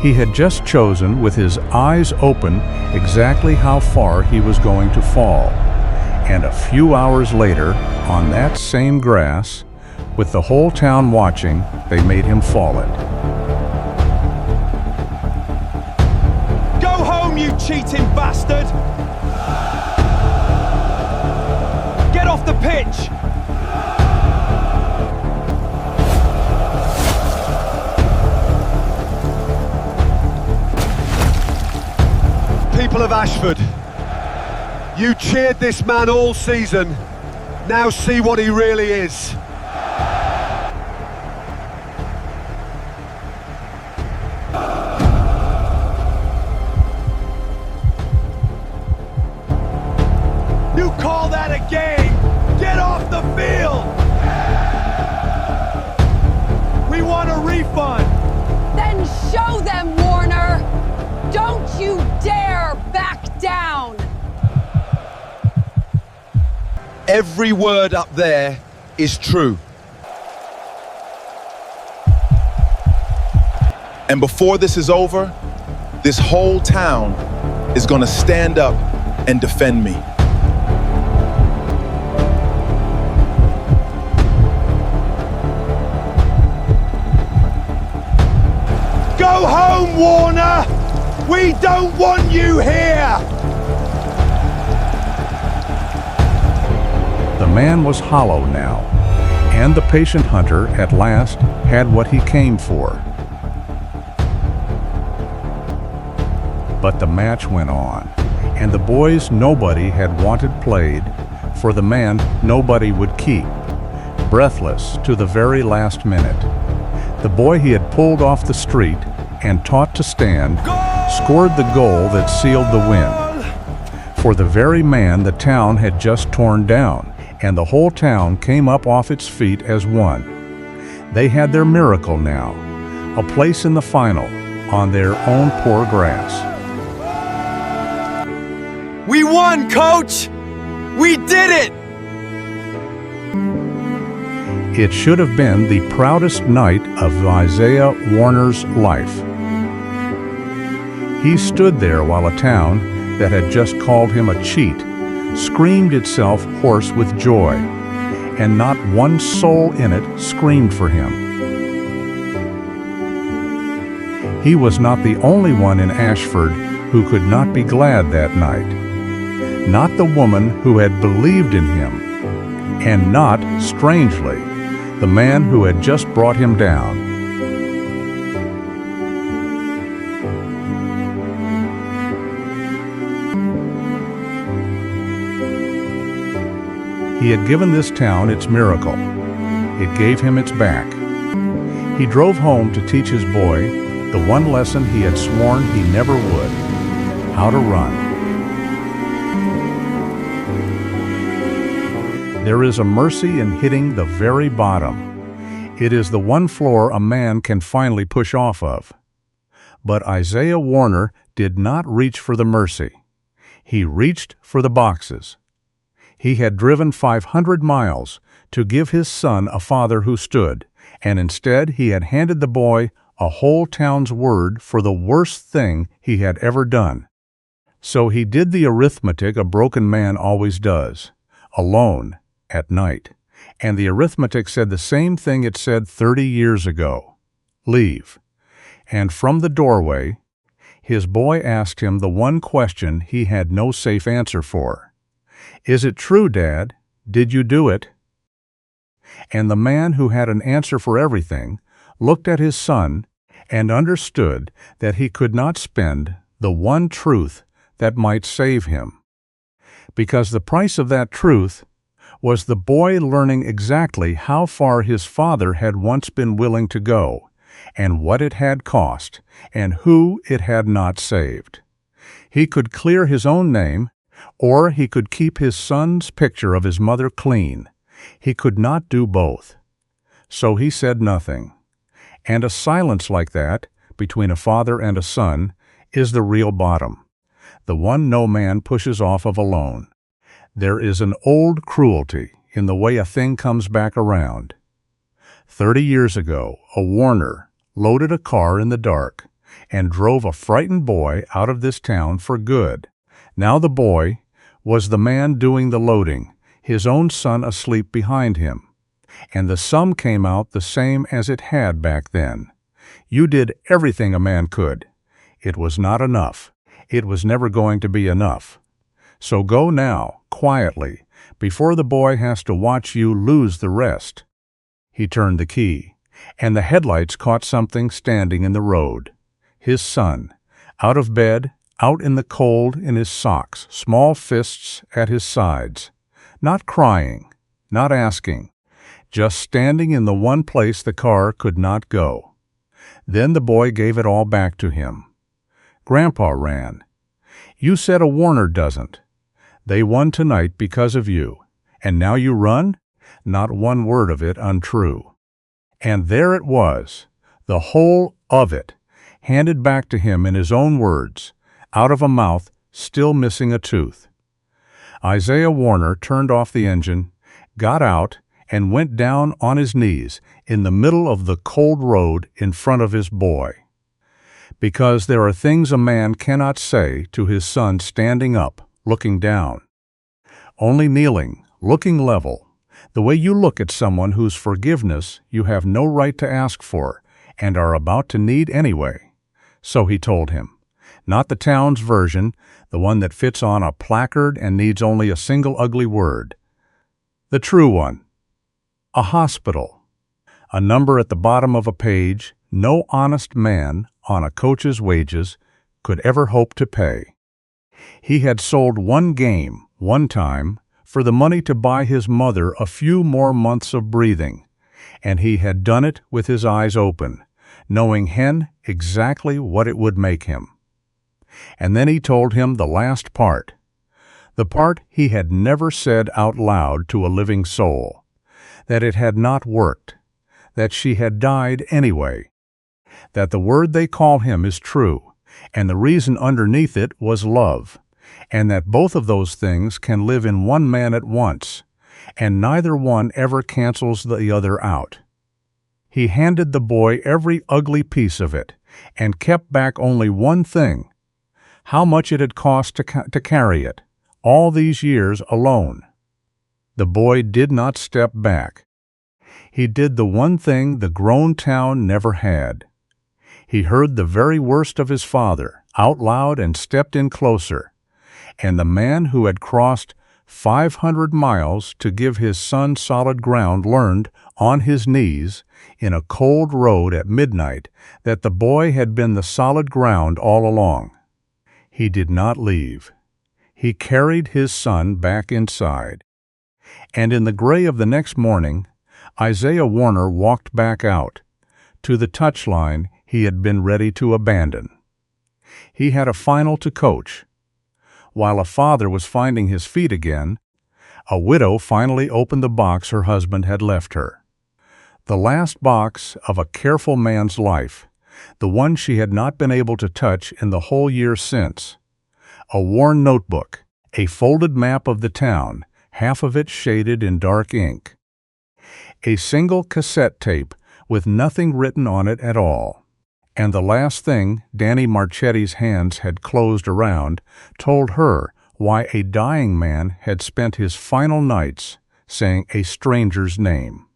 S5: He had just chosen, with his eyes open, exactly how far he was going to fall. And a few hours later, on that same grass, with the whole town watching, they made him fall it.
S1: Go home, you cheating bastard! Get off the pitch!
S2: People of Ashford, you cheered this man all season. Now see what he really is.
S1: You call that a game? Get off the field! We want a refund!
S7: Then show them, Warner! Don't you dare back down!
S4: Every word up there is true. And before this is over, this whole town is gonna stand up and defend me.
S1: Go home, Warner! We don't want you here!
S5: The man was hollow now, and the patient hunter at last had what he came for. But the match went on, and the boys nobody had wanted played for the man nobody would keep, breathless to the very last minute. The boy he had pulled off the street and taught to stand scored the goal that sealed the win. For the very man the town had just torn down, and the whole town came up off its feet as one. They had their miracle now, a place in the final on their own poor grass.
S1: We won, Coach! We did it!
S5: It should have been the proudest night of Isaiah Warner's life. He stood there while a town that had just called him a cheat screamed itself hoarse with joy, and not one soul in it screamed for him. He was not the only one in Ashford who could not be glad that night. Not the woman who had believed in him, and not, strangely, the man who had just brought him down. He had given this town its miracle. It gave him its back. He drove home to teach his boy the one lesson he had sworn he never would: how to run. There is a mercy in hitting the very bottom. It is the one floor a man can finally push off of. But Isaiah Warner did not reach for the mercy. He reached for the boxes. He had driven 500 miles to give his son a father who stood, and instead he had handed the boy a whole town's word for the worst thing he had ever done. So he did the arithmetic a broken man always does, alone, at night. And the arithmetic said the same thing it said 30 years ago: leave. And from the doorway, his boy asked him the one question he had no safe answer for. "Is it true, Dad? Did you do it?" And the man who had an answer for everything looked at his son and understood that he could not spend the one truth that might save him. Because the price of that truth was the boy learning exactly how far his father had once been willing to go, and what it had cost, and who it had not saved. He could clear his own name, or he could keep his son's picture of his mother clean. He could not do both. So he said nothing. And a silence like that, between a father and a son, is the real bottom, the one no man pushes off of alone. There is an old cruelty in the way a thing comes back around. 30 years ago, a Warner loaded a car in the dark and drove a frightened boy out of this town for good. Now the boy was the man doing the loading, his own son asleep behind him. And the sum came out the same as it had back then. You did everything a man could. It was not enough. It was never going to be enough. So go now, quietly, before the boy has to watch you lose the rest. He turned the key, and the headlights caught something standing in the road. His son, out of bed, out in the cold in his socks, small fists at his sides, not crying, not asking, just standing in the one place the car could not go. Then the boy gave it all back to him. Grandpa ran. You said a Warner doesn't. They won tonight because of you. And now you run? Not one word of it untrue. And there it was, the whole of it, handed back to him in his own words, out of a mouth still missing a tooth. Isaiah Warner turned off the engine, got out, and went down on his knees in the middle of the cold road in front of his boy. Because there are things a man cannot say to his son standing up, looking down. Only kneeling, looking level, the way you look at someone whose forgiveness you have no right to ask for and are about to need anyway. So he told him, not the town's version, the one that fits on a placard and needs only a single ugly word. The true one. A hospital. A number at the bottom of a page no honest man on a coach's wages could ever hope to pay. He had sold one game, one time, for the money to buy his mother a few more months of breathing, and he had done it with his eyes open, knowing exactly what it would make him. And then he told him the last part, the part he had never said out loud to a living soul, that it had not worked, that she had died anyway, that the word they call him is true, and the reason underneath it was love, and that both of those things can live in one man at once, and neither one ever cancels the other out. He handed the boy every ugly piece of it, and kept back only one thing, how much it had cost to carry it, all these years alone. The boy did not step back. He did the one thing the grown town never had. He heard the very worst of his father out loud and stepped in closer, and the man who had crossed 500 miles to give his son solid ground learned, on his knees, in a cold road at midnight, that the boy had been the solid ground all along. He did not leave. He carried his son back inside. And in the gray of the next morning, Isaiah Warner walked back out, to the touchline he had been ready to abandon. He had a final to coach. While a father was finding his feet again, a widow finally opened the box her husband had left her. The last box of a careful man's life, the one she had not been able to touch in the whole year since. A worn notebook, a folded map of the town, half of it shaded in dark ink. A single cassette tape with nothing written on it at all. And the last thing Danny Marchetti's hands had closed around told her why a dying man had spent his final nights saying a stranger's name.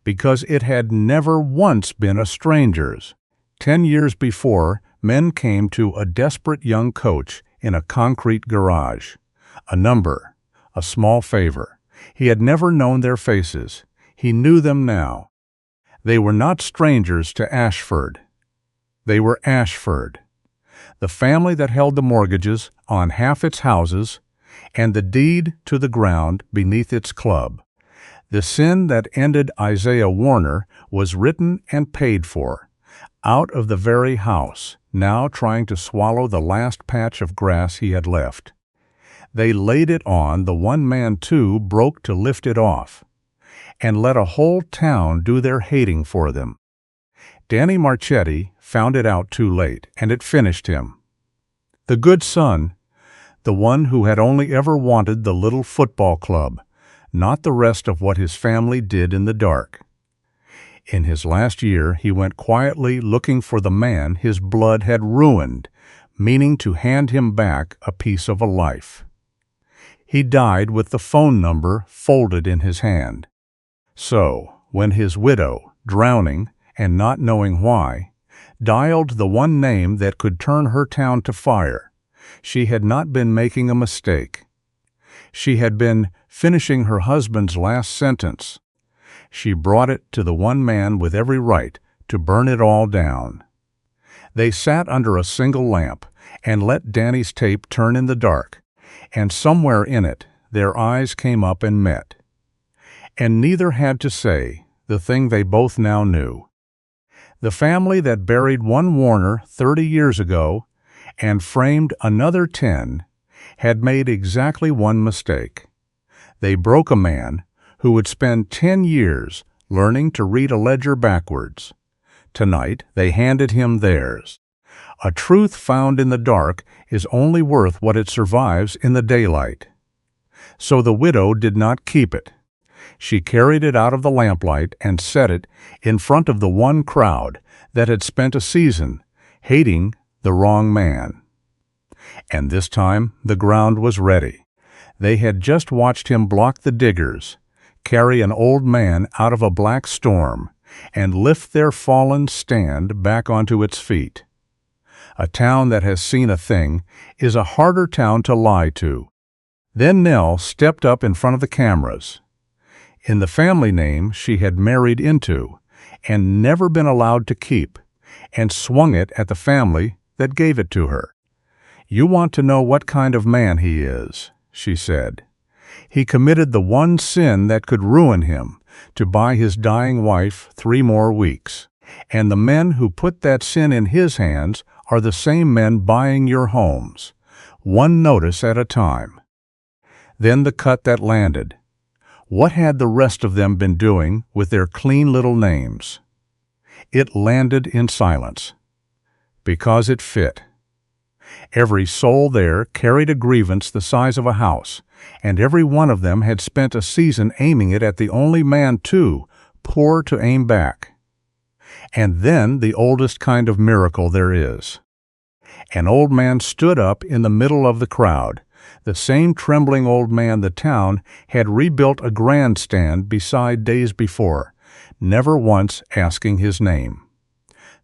S5: Because it had never once been a stranger's. 10 years before, men came to a desperate young coach in a concrete garage. A number, a small favor. He had never known their faces. He knew them now. They were not strangers to Ashford. They were Ashford, the family that held the mortgages on half its houses and the deed to the ground beneath its club. The sin that ended Isaiah Warner was written and paid for, out of the very house, now trying to swallow the last patch of grass he had left. They laid it on the one man too broke to lift it off, and let a whole town do their hating for them. Danny Marchetti found it out too late, and it finished him. The good son, the one who had only ever wanted the little football club, not the rest of what his family did in the dark. In his last year, he went quietly looking for the man his blood had ruined, meaning to hand him back a piece of a life. He died with the phone number folded in his hand. So, when his widow, drowning and not knowing why, dialed the one name that could turn her town to fire, she had not been making a mistake. She had been finishing her husband's last sentence. She brought it to the one man with every right to burn it all down. They sat under a single lamp and let Danny's tape turn in the dark, and somewhere in it their eyes came up and met. And neither had to say the thing they both now knew. The family that buried one Warner 30 years ago and framed another 10 had made exactly one mistake. They broke a man who would spend 10 years learning to read a ledger backwards. Tonight they handed him theirs. A truth found in the dark is only worth what it survives in the daylight. So the widow did not keep it. She carried it out of the lamplight and set it in front of the one crowd that had spent a season hating the wrong man. And this time the ground was ready. They had just watched him block the diggers, carry an old man out of a black storm, and lift their fallen stand back onto its feet. A town that has seen a thing is a harder town to lie to. Then Nell stepped up in front of the cameras. In the family name she had married into and never been allowed to keep, and swung it at the family that gave it to her. "You want to know what kind of man he is," she said. "He committed the one sin that could ruin him to buy his dying wife 3 more weeks. And the men who put that sin in his hands are the same men buying your homes, one notice at a time." Then the cut that landed. What had the rest of them been doing with their clean little names? It landed in silence. Because it fit. Every soul there carried a grievance the size of a house, and every one of them had spent a season aiming it at the only man, too, poor to aim back. And then the oldest kind of miracle there is. An old man stood up in the middle of the crowd, the same trembling old man the town had rebuilt a grandstand beside days before, never once asking his name.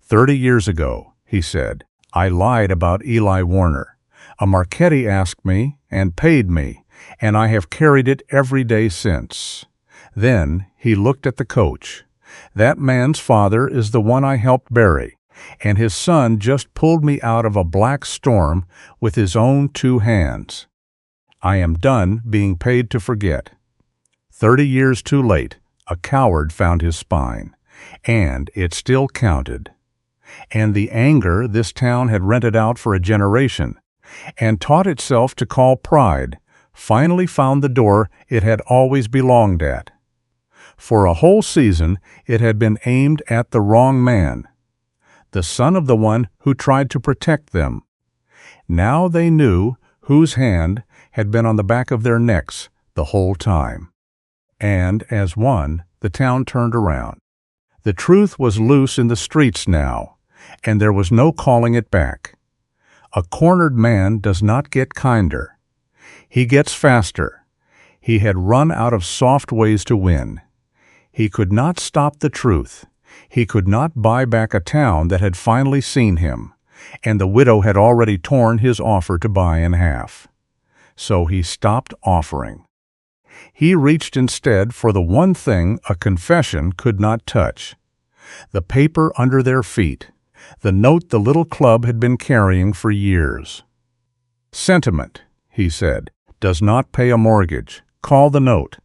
S5: 30 years ago, he said, I lied about Eli Warner. A Marchetti asked me and paid me, and I have carried it every day since. Then he looked at the coach. That man's father is the one I helped bury, and his son just pulled me out of a black storm with his own 2 hands. I am done being paid to forget. 30 years too late, a coward found his spine, and it still counted. And the anger this town had rented out for a generation, and taught itself to call pride, finally found the door it had always belonged at. For a whole season it had been aimed at the wrong man, the son of the one who tried to protect them. Now they knew whose hand had been on the back of their necks the whole time. And, as one, the town turned around. The truth was loose in the streets now, and there was no calling it back. A cornered man does not get kinder. He gets faster. He had run out of soft ways to win. He could not stop the truth. He could not buy back a town that had finally seen him, and the widow had already torn his offer to buy in half. So he stopped offering. He reached instead for the one thing a confession could not touch. The paper under their feet, the note the little club had been carrying for years. Sentiment, he said, does not pay a mortgage. Call the note.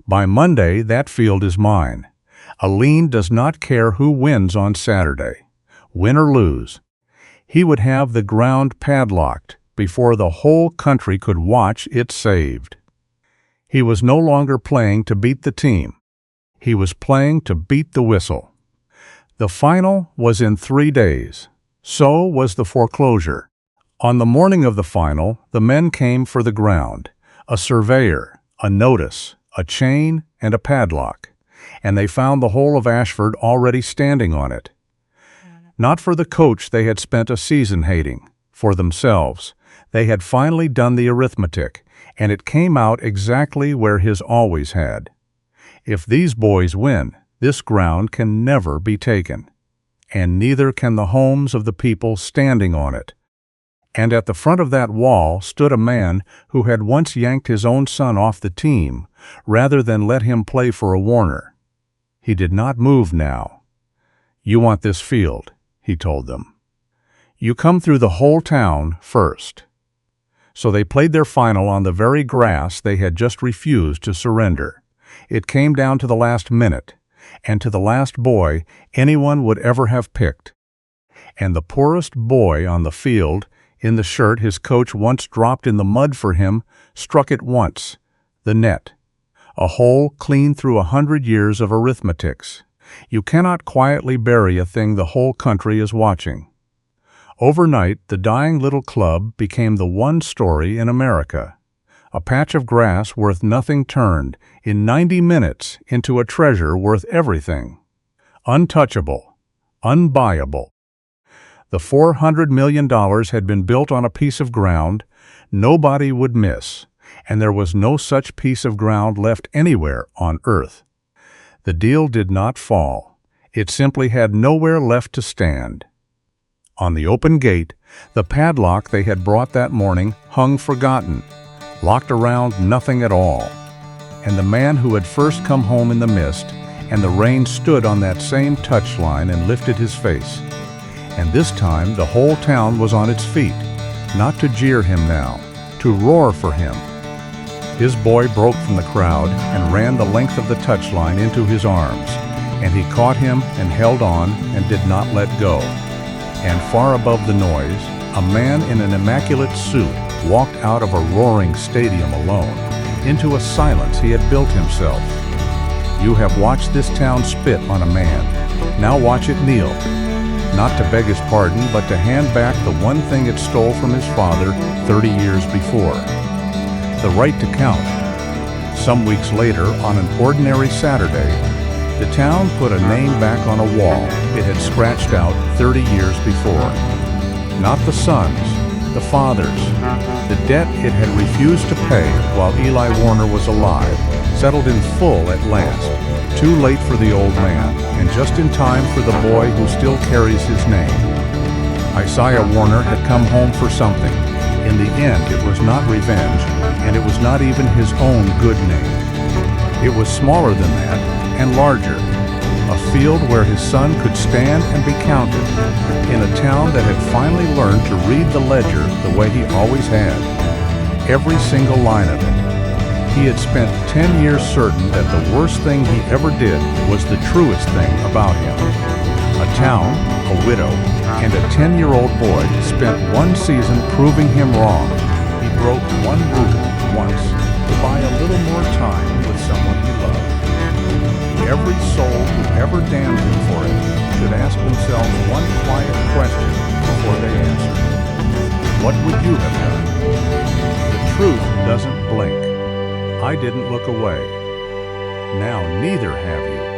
S5: By Monday, that field is mine. A lien does not care who wins on Saturday, win or lose. he would have the ground padlocked before the whole country could watch it saved. He was no longer playing to beat the team. He was playing to beat the whistle. The final was in 3 days. So was the foreclosure. On the morning of the final, the men came for the ground, a surveyor, a notice, a chain, and a padlock, and they found the whole of Ashford already standing on it. Not for the coach they had spent a season hating, for themselves. They had finally done the arithmetic, and it came out exactly where his always had. If these boys win, this ground can never be taken, and neither can the homes of the people standing on it. And at the front of that wall stood a man who had once yanked his own son off the team rather than let him play for a Warner. He did not move now. "You want this field," he told them. "You come through the whole town first." So they played their final on the very grass they had just refused to surrender. It came down to the last minute, and to the last boy anyone would ever have picked. And the poorest boy on the field, in the shirt his coach once dropped in the mud for him, struck it once, the net. A hole clean through 100 years of arithmetics. You cannot quietly bury a thing the whole country is watching. Overnight, the dying little club became the one story in America. A patch of grass worth nothing turned, in 90 minutes, into a treasure worth everything. Untouchable, unbuyable. The $400 million had been built on a piece of ground nobody would miss, and there was no such piece of ground left anywhere on earth. The deal did not fall. It simply had nowhere left to stand. On the open gate, the padlock they had brought that morning hung forgotten, locked around nothing at all. And the man who had first come home in the mist and the rain stood on that same touchline and lifted his face. And this time the whole town was on its feet, not to jeer him now, to roar for him. His boy broke from the crowd and ran the length of the touchline into his arms, and he caught him and held on and did not let go. And far above the noise, a man in an immaculate suit walked out of a roaring stadium alone, into a silence he had built himself. You have watched this town spit on a man. Now watch it kneel, not to beg his pardon, but to hand back the one thing it stole from his father 30 years before. The right to count. Some weeks later, on an ordinary Saturday, the town put a name back on a wall it had scratched out 30 years before. Not the sons, the fathers. The debt it had refused to pay while Eli Warner was alive, settled in full at last, too late for the old man, and just in time for the boy who still carries his name. Isaiah Warner had come home for something. In the end, it was not revenge, and it was not even his own good name. It was smaller than that, and larger. A field where his son could stand and be counted, in a town that had finally learned to read the ledger the way he always had. Every single line of it. He had spent 10 years certain that the worst thing he ever did was the truest thing about him. A town, a widow, and a 10-year-old boy spent one season proving him wrong. He broke one rule once to buy a little more time with someone he loved. Every soul who ever damned him for it should ask themselves one quiet question before they answer. What would you have done? The truth doesn't blink. I didn't look away. Now neither have you.